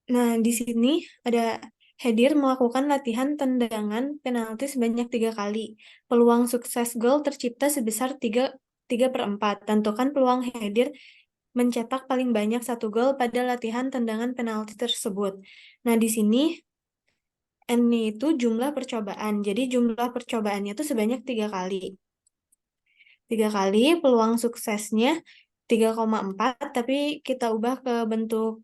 Nah, di sini ada Hadir melakukan latihan tendangan penalti sebanyak 3 kali. Peluang sukses gol tercipta sebesar 3/4. Tentukan peluang Hadir mencetak paling banyak 1 gol pada latihan tendangan penalti tersebut. Nah, di sini N itu jumlah percobaan. Jadi jumlah percobaannya itu sebanyak 3 kali. 3 kali peluang suksesnya 3,4, tapi kita ubah ke bentuk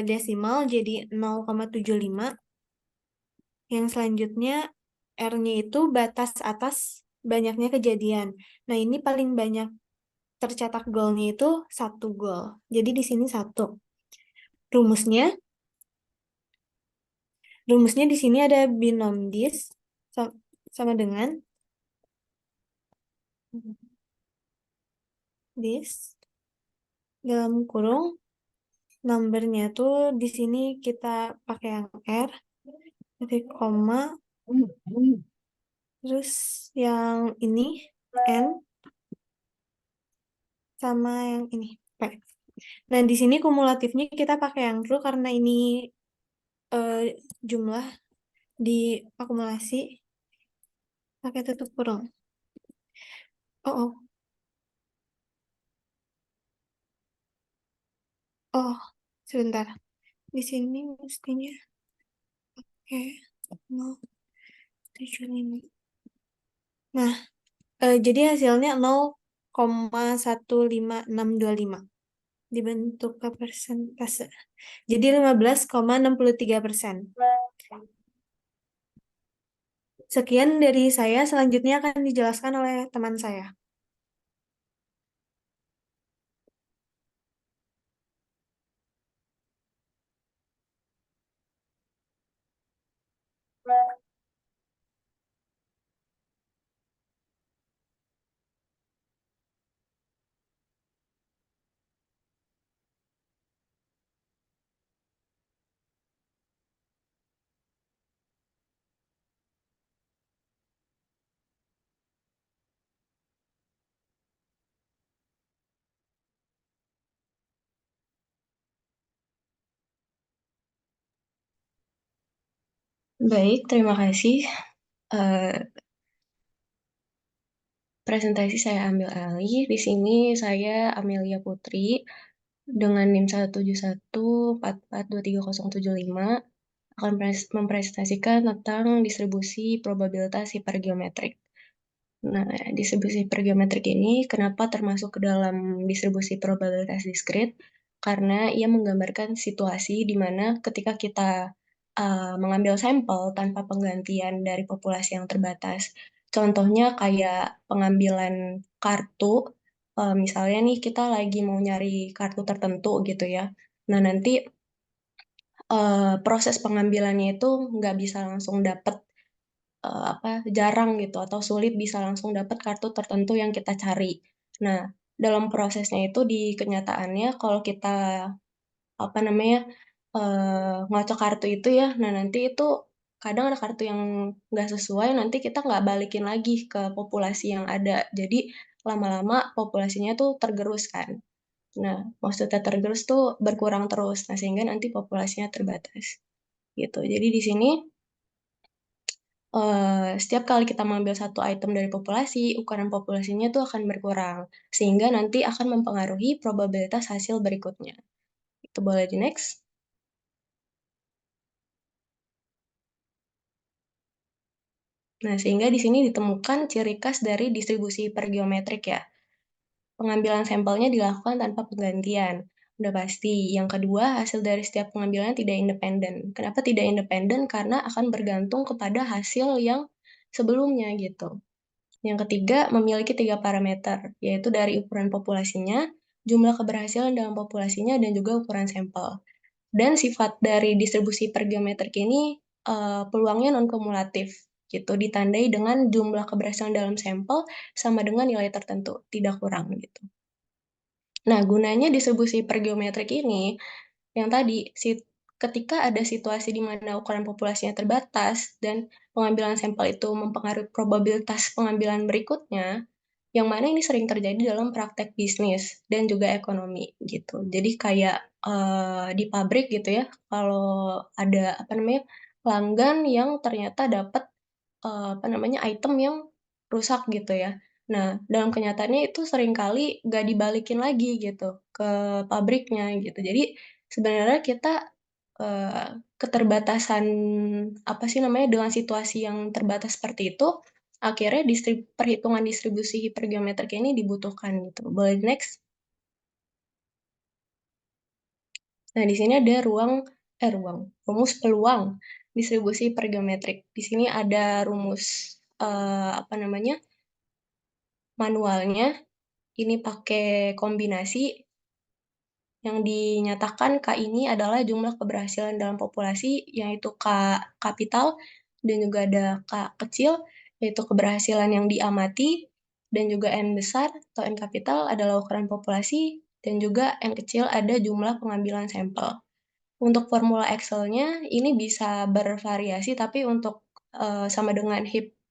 desimal jadi 0,75. Yang selanjutnya R-nya itu batas atas banyaknya kejadian. Nah, ini paling banyak tercetak golnya itu 1 gol. Jadi di sini 1. Rumusnya di sini ada binom dis sama dengan dis dalam kurung numbernya tuh di sini kita pakai yang R, titik koma, terus yang ini N, sama yang ini P. Nah, di sini kumulatifnya kita pakai yang true karena ini jumlah diakumulasi pakai tutup kurung. Oh, sebentar. Di sini mestinya pakai 0,75. Nah, jadi hasilnya 0,15625 dibentuk ke persentase. Jadi 15,63%. Sekian dari saya, selanjutnya akan dijelaskan oleh teman saya. Baik, terima kasih. Presentasi saya ambil alih. Di sini saya Amelia Putri dengan NIM 17144230075 akan mempresentasikan tentang distribusi probabilitas hipergeometrik. Nah, distribusi hipergeometrik ini kenapa termasuk ke dalam distribusi probabilitas diskrit? Karena ia menggambarkan situasi di mana ketika kita mengambil sampel tanpa penggantian dari populasi yang terbatas. Contohnya kayak pengambilan kartu, misalnya nih kita lagi mau nyari kartu tertentu gitu ya. Nah, nanti proses pengambilannya itu nggak bisa langsung dapet jarang gitu atau sulit bisa langsung dapat kartu tertentu yang kita cari. Nah, dalam prosesnya itu di kenyataannya kalau kita ngocok kartu itu ya, nah nanti itu kadang ada kartu yang nggak sesuai, nanti kita nggak balikin lagi ke populasi yang ada. Jadi lama-lama populasinya tuh tergerus kan. Nah, maksudnya tergerus tuh berkurang terus, sehingga nanti populasinya terbatas gitu. Jadi di sini setiap kali kita mengambil satu item dari populasi, ukuran populasinya itu akan berkurang, sehingga nanti akan mempengaruhi probabilitas hasil berikutnya. Itu boleh di next. Nah, sehingga di sini ditemukan ciri khas dari distribusi hipergeometrik ya. Pengambilan sampelnya dilakukan tanpa penggantian. Udah pasti. Yang kedua, hasil dari setiap pengambilan tidak independen. Kenapa tidak independen? Karena akan bergantung kepada hasil yang sebelumnya gitu. Yang ketiga, memiliki 3 parameter, yaitu dari ukuran populasinya, jumlah keberhasilan dalam populasinya, dan juga ukuran sampel. Dan sifat dari distribusi hipergeometrik ini peluangnya non-kumulatif, gitu, ditandai dengan jumlah keberhasilan dalam sampel sama dengan nilai tertentu, tidak kurang gitu. Nah, gunanya distribusi hipergeometrik ini yang tadi ketika ada situasi di mana ukuran populasinya terbatas dan pengambilan sampel itu mempengaruhi probabilitas pengambilan berikutnya, yang mana ini sering terjadi dalam praktek bisnis dan juga ekonomi gitu. Jadi kayak di pabrik gitu ya, kalau ada pelanggan yang ternyata dapat item yang rusak gitu ya. Nah, dalam kenyataannya itu seringkali nggak dibalikin lagi gitu ke pabriknya gitu. Jadi sebenarnya kita keterbatasan dengan situasi yang terbatas seperti itu, akhirnya perhitungan distribusi hipergeometrik ini dibutuhkan gitu. Boleh next? Nah, di sini ada rumus peluang distribusi hipergeometrik. Di sini ada rumus manualnya. Ini pakai kombinasi yang dinyatakan K ini adalah jumlah keberhasilan dalam populasi, yaitu K kapital, dan juga ada K kecil, yaitu keberhasilan yang diamati, dan juga N besar atau N kapital adalah ukuran populasi, dan juga N kecil ada jumlah pengambilan sampel. Untuk formula Excel-nya ini bisa bervariasi, tapi untuk sama dengan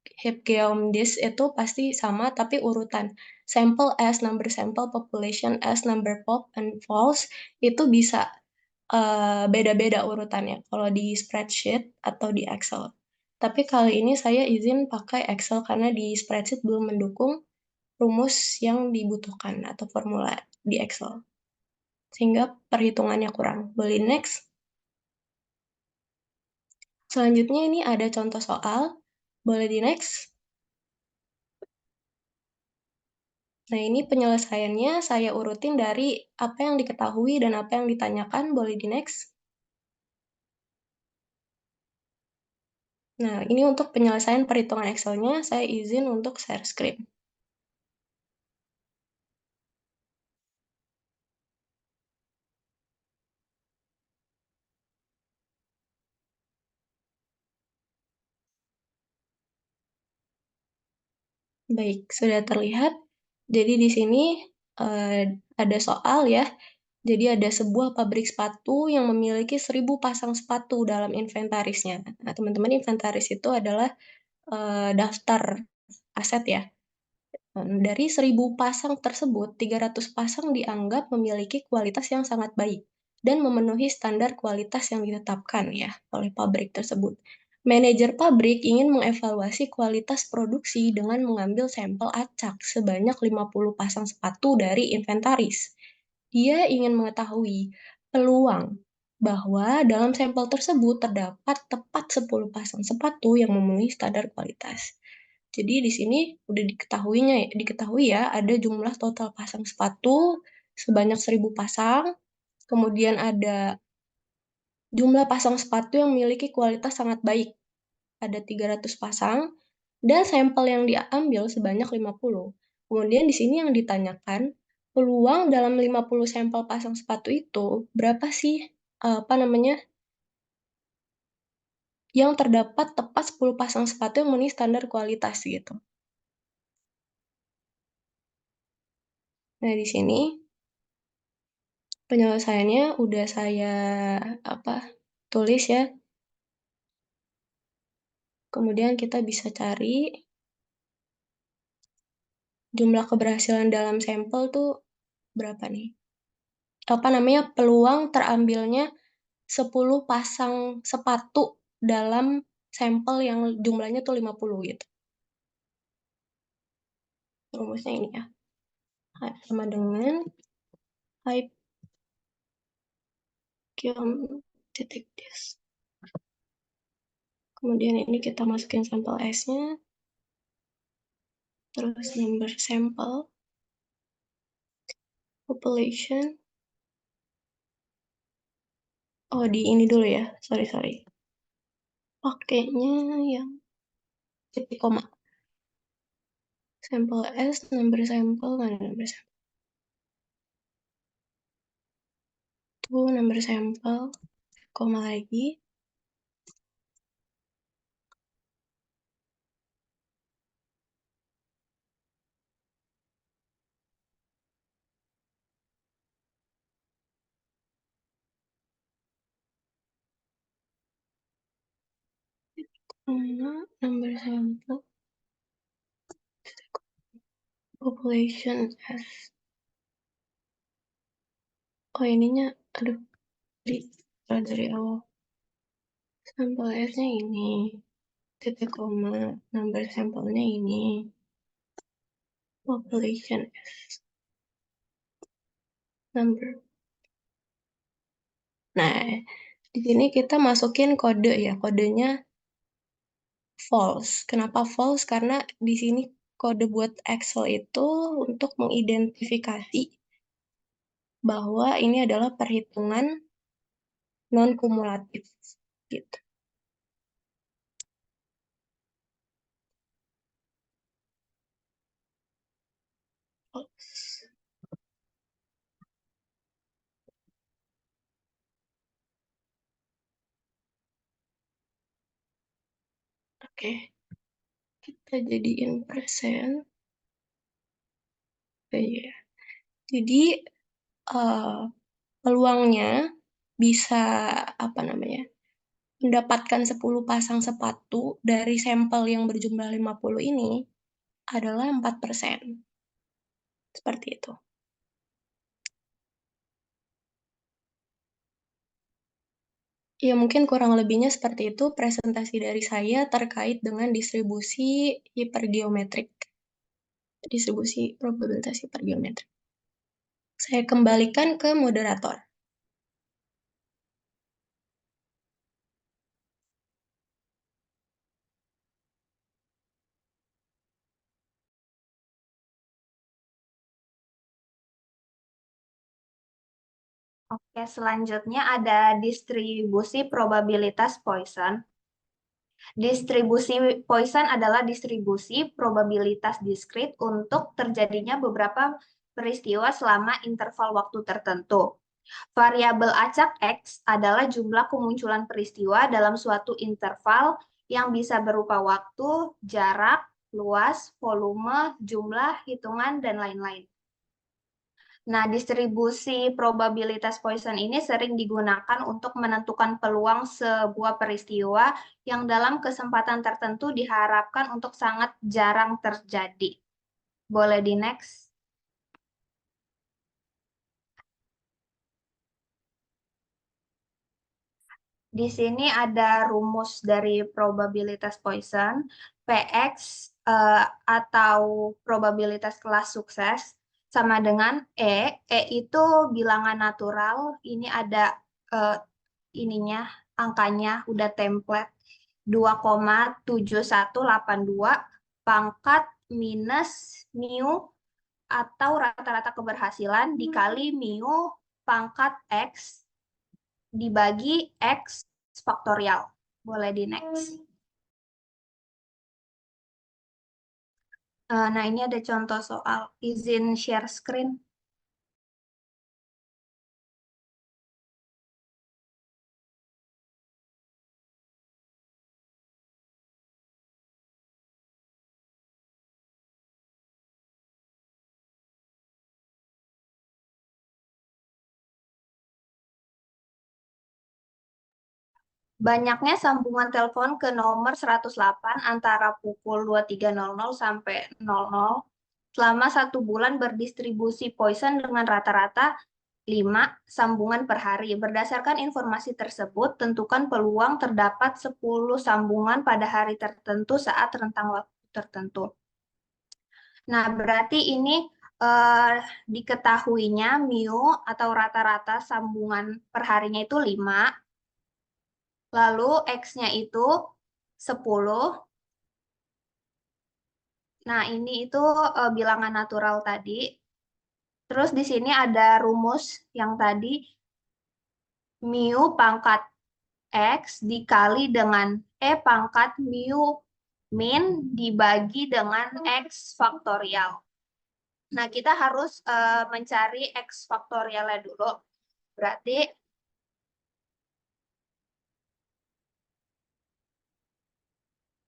HipGeomDis itu pasti sama, tapi urutan sample as, number sample, population as, number pop, and false itu bisa beda-beda urutannya kalau di spreadsheet atau di Excel. Tapi kali ini saya izin pakai Excel karena di spreadsheet belum mendukung rumus yang dibutuhkan atau formula di Excel. Sehingga perhitungannya kurang. Boleh next? Selanjutnya ini ada contoh soal. Boleh di next? Nah, ini penyelesaiannya saya urutin dari apa yang diketahui dan apa yang ditanyakan. Boleh di next? Nah, ini untuk penyelesaian perhitungan Excel-nya, saya izin untuk share screen. Baik, sudah terlihat. Jadi di sini ada soal ya. Jadi ada sebuah pabrik sepatu yang memiliki 1.000 pasang sepatu dalam inventarisnya. Nah, teman-teman, inventaris itu adalah daftar aset ya. Dari 1.000 pasang tersebut, 300 pasang dianggap memiliki kualitas yang sangat baik dan memenuhi standar kualitas yang ditetapkan ya oleh pabrik tersebut. Manajer pabrik ingin mengevaluasi kualitas produksi dengan mengambil sampel acak sebanyak 50 pasang sepatu dari inventaris. Dia ingin mengetahui peluang bahwa dalam sampel tersebut terdapat tepat 10 pasang sepatu yang memenuhi standar kualitas. Jadi di sini udah diketahui ya ada jumlah total pasang sepatu sebanyak 1.000 pasang, kemudian ada jumlah pasang sepatu yang memiliki kualitas sangat baik, ada 300 pasang, dan sampel yang diambil sebanyak 50. Kemudian di sini yang ditanyakan, peluang dalam 50 sampel pasang sepatu itu berapa sih yang terdapat tepat 10 pasang sepatu yang memenuhi standar kualitas gitu. Nah, di sini penyelesaiannya udah saya tulis ya. Kemudian kita bisa cari jumlah keberhasilan dalam sampel tuh berapa nih? Peluang terambilnya 10 pasang sepatu dalam sampel yang jumlahnya tuh 50 gitu. Rumusnya ini ya. H sama dengan H titik dis. Kemudian ini kita masukin sampel S-nya. Terus number sampel. Population. Oh, di ini dulu ya. Sorry. Pakainya yang titik koma. Sampel S, number sampel, mana number sampel? Tuh, number sampel, koma lagi. Number sampel, population S. Oh, ininya, aduh, dari awal. Sampel S-nya ini, titik koma, number sampelnya ini, population S, number. Nah, di sini kita masukin kode ya, kodenya false. Kenapa false? Karena di sini kode buat Excel itu untuk mengidentifikasi bahwa ini adalah perhitungan non-kumulatif gitu. Oke, kita jadiin persen. Ya. Jadi peluangnya bisa mendapatkan 10 pasang sepatu dari sampel yang berjumlah 50 ini adalah 4%. Seperti itu. Ya, mungkin kurang lebihnya seperti itu presentasi dari saya terkait dengan distribusi hipergeometrik. Distribusi probabilitas hipergeometrik. Saya kembalikan ke moderator. Oke, selanjutnya ada distribusi probabilitas Poisson. Distribusi Poisson adalah distribusi probabilitas diskrit untuk terjadinya beberapa peristiwa selama interval waktu tertentu. Variabel acak X adalah jumlah kemunculan peristiwa dalam suatu interval yang bisa berupa waktu, jarak, luas, volume, jumlah, hitungan, dan lain-lain. Nah, distribusi probabilitas Poisson ini sering digunakan untuk menentukan peluang sebuah peristiwa yang dalam kesempatan tertentu diharapkan untuk sangat jarang terjadi. Boleh di next? Di sini ada rumus dari probabilitas Poisson, Px atau probabilitas kelas sukses sama dengan E. E itu bilangan natural, ini ada ininya, angkanya udah template 2,7182 pangkat minus mu atau rata-rata keberhasilan dikali mu pangkat X dibagi X faktorial. Boleh di next. Nah, ini ada contoh soal. Izin share screen. Banyaknya sambungan telepon ke nomor 108 antara pukul 23.00 sampai 00 selama 1 bulan berdistribusi Poisson dengan rata-rata 5 sambungan per hari. Berdasarkan informasi tersebut, tentukan peluang terdapat 10 sambungan pada hari tertentu saat rentang waktu tertentu. Nah, berarti ini diketahuinya mu atau rata-rata sambungan per harinya itu 5. Lalu X-nya itu 10. Nah, ini itu bilangan natural tadi. Terus di sini ada rumus yang tadi mu pangkat X dikali dengan E pangkat mu min dibagi dengan X faktorial. Nah, kita harus mencari X faktorialnya dulu. Berarti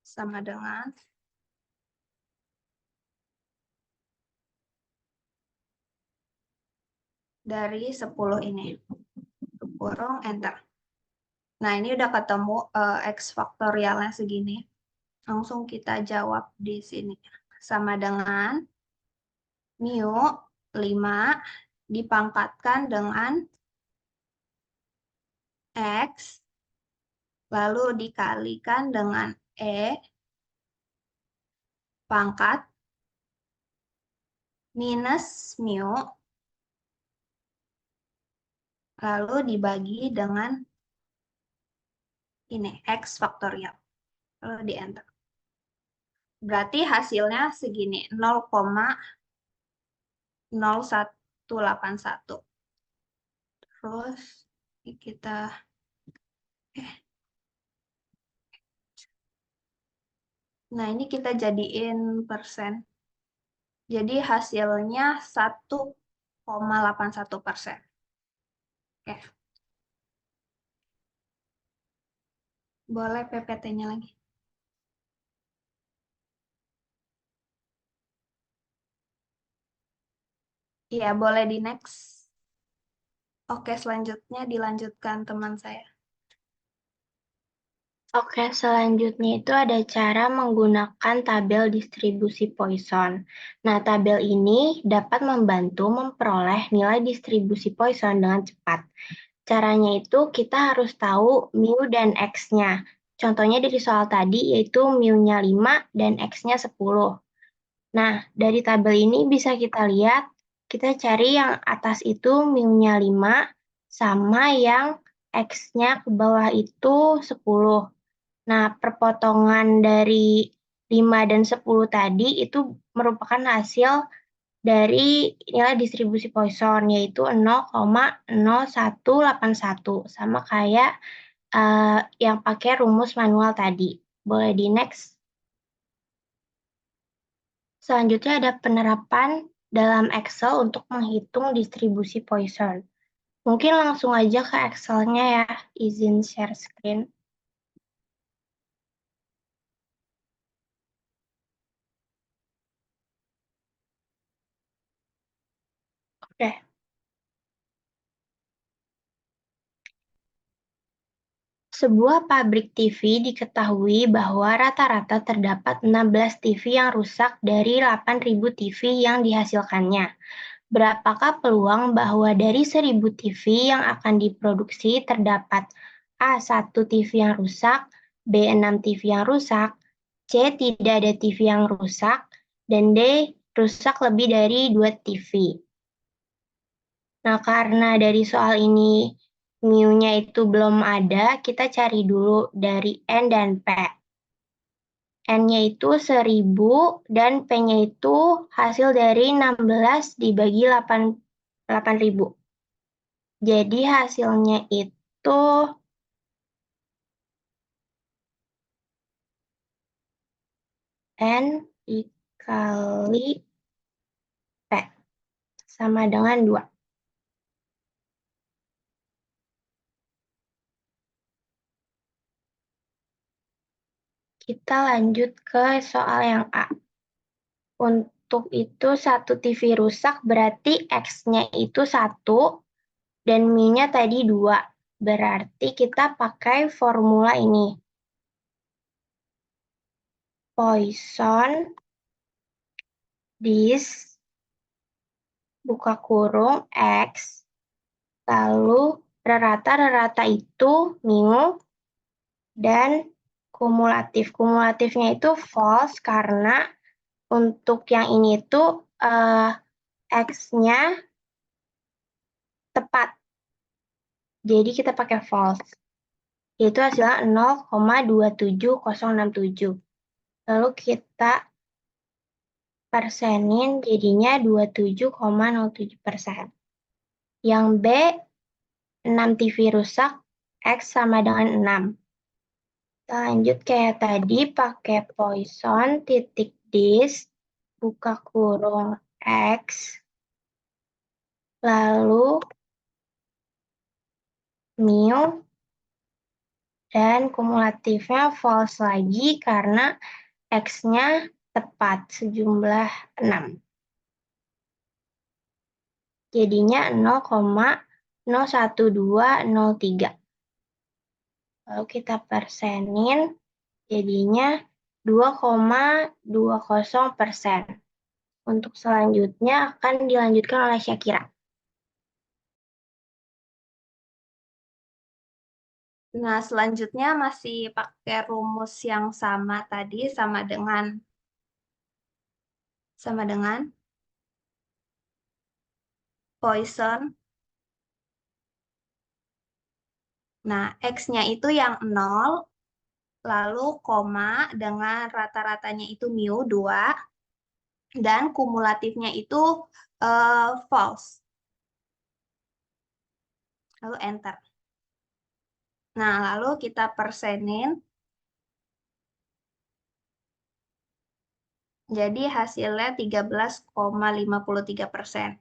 sama dengan dari 10 ini. Kurung enter. Nah, ini udah ketemu X faktorialnya segini. Langsung kita jawab di sini. Sama dengan mu 5 dipangkatkan dengan X, lalu dikalikan dengan E pangkat minus mu, lalu dibagi dengan ini, X faktorial. Lalu di enter. Berarti hasilnya segini, 0,0181. Terus kita nah, ini kita jadiin persen. Jadi hasilnya 1,81%. Oke. Boleh PPT-nya lagi. Iya, boleh di next. Oke, selanjutnya dilanjutkan teman saya. Oke, selanjutnya itu ada cara menggunakan tabel distribusi Poisson. Nah, tabel ini dapat membantu memperoleh nilai distribusi Poisson dengan cepat. Caranya itu kita harus tahu mu dan X-nya. Contohnya dari soal tadi yaitu mu-nya 5 dan X-nya 10. Nah, dari tabel ini bisa kita lihat, kita cari yang atas itu mu-nya 5 sama yang X-nya ke bawah itu 10. Nah, perpotongan dari 5 dan 10 tadi itu merupakan hasil dari nilai distribusi Poisson, yaitu 0,0181, sama kayak yang pakai rumus manual tadi. Boleh di next. Selanjutnya ada penerapan dalam Excel untuk menghitung distribusi Poisson. Mungkin langsung aja ke Excel-nya ya, izin share screen. Oke. Sebuah pabrik TV diketahui bahwa rata-rata terdapat 16 TV yang rusak dari 8.000 TV yang dihasilkannya. Berapakah peluang bahwa dari 1.000 TV yang akan diproduksi terdapat A. 1 TV yang rusak, B. 6 TV yang rusak, C. Tidak ada TV yang rusak, dan D. Rusak lebih dari 2 TV. Nah, karena dari soal ini mu-nya itu belum ada, kita cari dulu dari N dan P. N-nya itu 1.000 dan P-nya itu hasil dari 16 dibagi 8.000. Jadi hasilnya itu N dikali P sama dengan 2. Kita lanjut ke soal yang A. Untuk itu 1 TV rusak berarti X-nya itu 1 dan mu-nya tadi 2. Berarti kita pakai formula ini. Poisson dis buka kurung X Lalu rata itu mu dan kumulatif. Kumulatifnya itu false karena untuk yang ini tuh X-nya tepat. Jadi kita pakai false. Yaitu hasilnya 0,27067. Lalu kita persenin jadinya 27,07%. Yang B, 6 TV rusak, X sama dengan 6. Lanjut kayak tadi pakai Poisson titik dis buka kurung X lalu mu dan kumulatifnya false lagi karena X-nya tepat sejumlah 6. Jadinya 0,01203. Lalu kita persenin, jadinya 2,20%. Untuk selanjutnya akan dilanjutkan oleh Syakira. Nah, selanjutnya masih pakai rumus yang sama tadi, sama dengan Poisson. Nah, X-nya itu yang 0, lalu koma dengan rata-ratanya itu mu 2, dan kumulatifnya itu false. Lalu enter. Nah, lalu kita persenin. Jadi hasilnya 13,53%.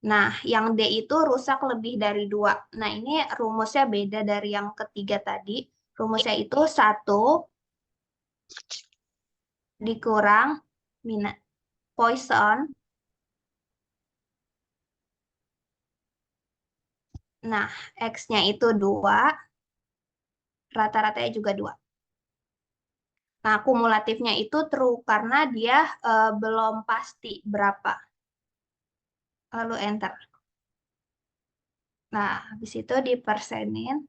Nah, yang D itu rusak lebih dari 2. Nah, ini rumusnya beda dari yang ketiga tadi. Rumusnya itu 1 dikurang Poisson. Nah, X-nya itu 2. Rata-ratanya juga 2. Nah, kumulatifnya itu true karena dia belum pasti berapa. Lalu enter. Nah, habis itu dipersenin.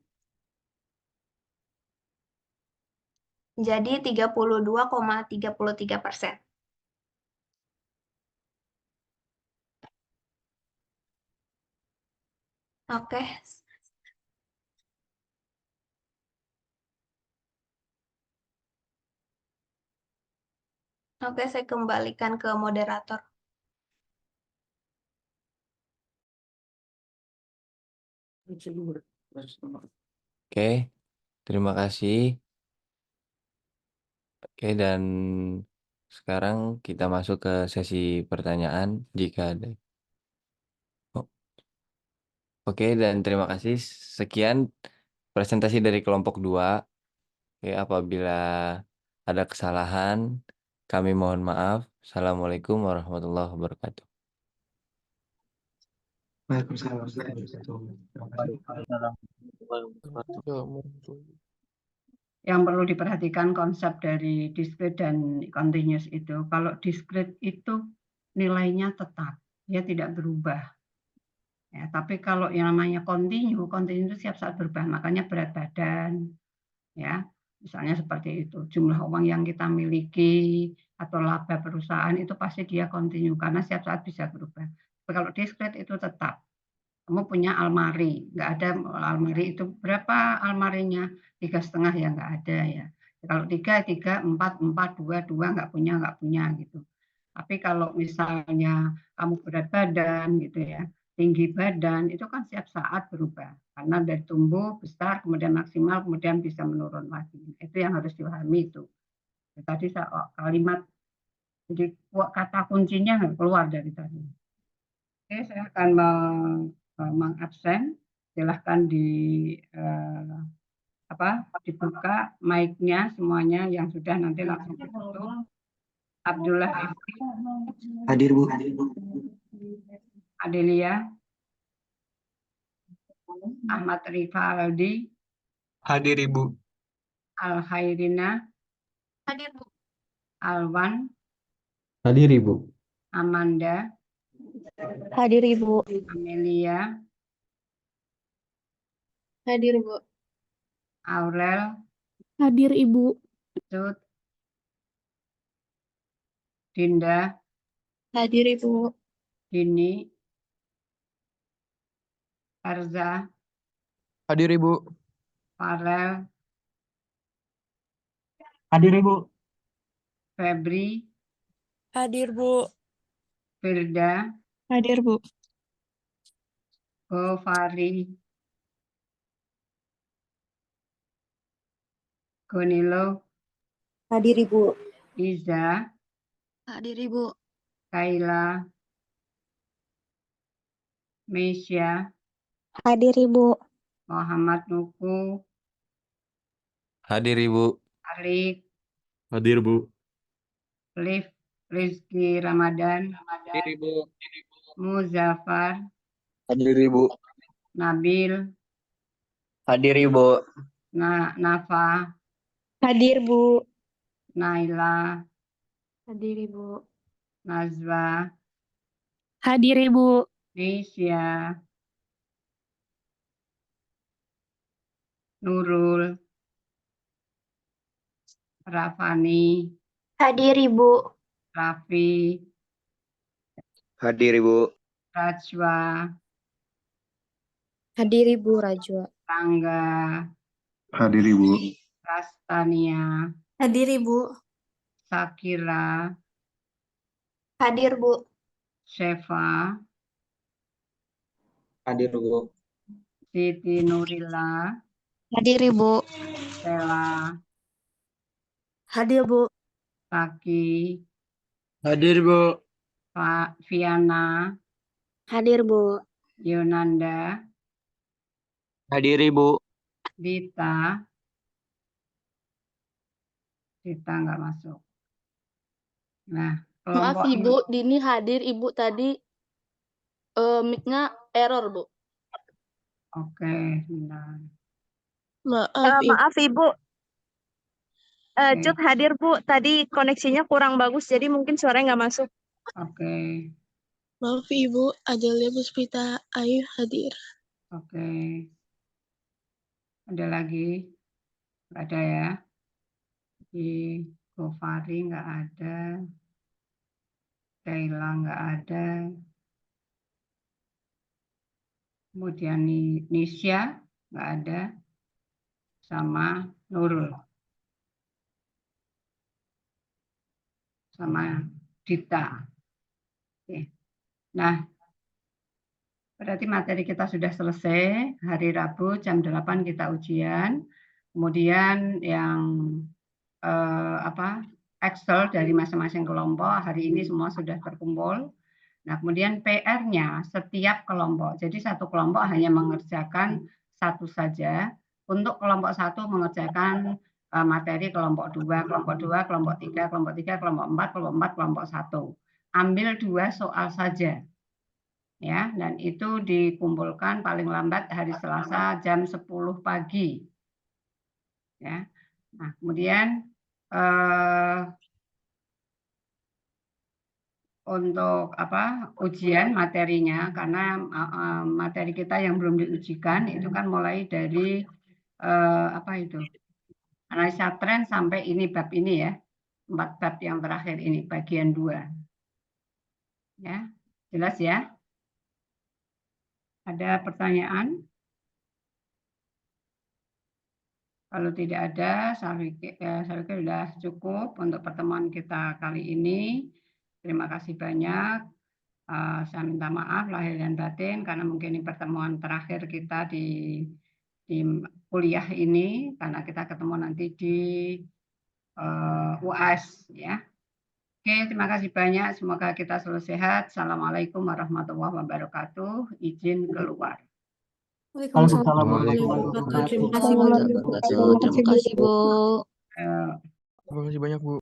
Jadi 32,33%. Oke. Oke, saya kembalikan ke moderator. Oke, terima kasih. Oke, dan sekarang kita masuk ke sesi pertanyaan jika ada. Oke, dan terima kasih. Sekian presentasi dari kelompok 2. Oke, apabila ada kesalahan, kami mohon maaf. Assalamualaikum warahmatullahi wabarakatuh. Waalaikumsalam warahmatullahi wabarakatuh. Terima kasih. Yang perlu diperhatikan konsep dari discrete dan continuous itu. Kalau discrete itu nilainya tetap, dia tidak berubah. Ya, tapi kalau yang namanya continue itu setiap saat berubah. Makanya berat badan, ya, misalnya seperti itu. Jumlah uang yang kita miliki atau laba perusahaan itu pasti dia continue karena setiap saat bisa berubah. Tapi kalau discrete itu tetap. Kamu punya almari, nggak ada almari itu berapa almarinya? 3,5 ya nggak ada ya. Kalau 3, 4, 2 nggak punya gitu. Tapi kalau misalnya kamu berat badan gitu ya, tinggi badan itu kan setiap saat berubah karena dari tumbuh besar kemudian maksimal kemudian bisa menurun lagi. Itu yang harus dipahami itu. Tadi kalimat jadi kata kuncinya keluar dari tadi. Oke, saya akan mengabsen. Silahkan dibuka mic-nya semuanya yang sudah nanti langsung ditutup. Abdullah Rifki. Hadir, Bu. Adelia. Ahmad Rifaldi. Hadir, Ibu. Al-Khairina. Hadir, Bu. Alwan. Hadir, Ibu. Amanda. Hadir, Ibu. Amelia. Hadir, Bu. Aurel, Hadir, Ibu. Cut, Dinda, Hadir, Ibu. Dini, Arza, Hadir, Ibu. Farel, Hadir, Ibu. Febri, Hadir, Bu. Firda, Hadir, Bu. Gofari, Gonilo, Hadir, Ibu. Iza, Hadir, Ibu. Kaila, Meisya, Hadir, Ibu. Muhammad Nuku, Hadir, Ibu. Alik, Hadir, Bu. Liv, Rizky Ramadan, Hadir, Ibu. Muzaffar, Hadir, Ibu. Nabil, Hadir, Ibu. Nafa, Hadir, Bu. Naila, Hadir, Ibu. Nazwa, Hadir, Ibu. Nisya, Nurul, Rafani, Hadir, Ibu. Raffi, Hadir, Ibu. Rajwa, Hadir, Ibu Rajwa. Rangga, Hadir, Ibu. Rastania, Hadir, Ibu. Sakira, Hadir, Bu. Shefa, Hadir, Bu. Siti Nurila, Hadir, Ibu. Stella, Hadir, Bu. Taki, Hadir, Bu. Pak Viana, Hadir, Bu. Yonanda, Hadir, Ibu. Dita, Dita nggak masuk. Nah, Maaf, kelompok Ibu. Dini hadir, Ibu tadi mic-nya error, Bu. Oke, bentar. Maaf, Ibu. Oke. Cut hadir, Bu. Tadi koneksinya kurang bagus, jadi mungkin suaranya nggak masuk. Oke, Maaf, Ibu. Adelia Puspita Ayu hadir. oke. Ada lagi? Nggak ada ya? Di Gofari nggak ada. Kaila nggak ada. Kemudian Nisya nggak ada. Sama Nurul. Sama Dita. Oke. Nah, berarti materi kita sudah selesai. Hari Rabu jam 8 kita ujian. Kemudian yang Excel dari masing-masing kelompok hari ini semua sudah terkumpul. Nah, kemudian PR-nya setiap kelompok. Jadi satu kelompok hanya mengerjakan satu saja. Untuk kelompok satu mengerjakan materi kelompok 2, kelompok 2, kelompok 3, kelompok 3, kelompok 4, kelompok 4, kelompok 1. Ambil 2 soal saja. Ya, dan itu dikumpulkan paling lambat hari Selasa jam 10 pagi. Ya. Nah, kemudian untuk ujian materinya, karena materi kita yang belum diujikan itu kan mulai dari analisa tren sampai ini bab ini ya, 4 bab yang terakhir ini bagian 2. Ya, jelas ya? Ada pertanyaan? Kalau tidak ada, saya pikir sudah cukup untuk pertemuan kita kali ini. Terima kasih banyak. Saya minta maaf lahir dan batin karena mungkin ini pertemuan terakhir kita di kuliah ini, karena kita ketemu nanti di UAS ya. Oke, terima kasih banyak. Semoga kita selalu sehat. Assalamualaikum warahmatullahi wabarakatuh. Izin keluar. Waalaikumsalam Waalaikumsalam. warahmatullahi Terima wabarakatuh. kasih, Bu. Terima kasih, Bu. Terima kasih banyak, Bu.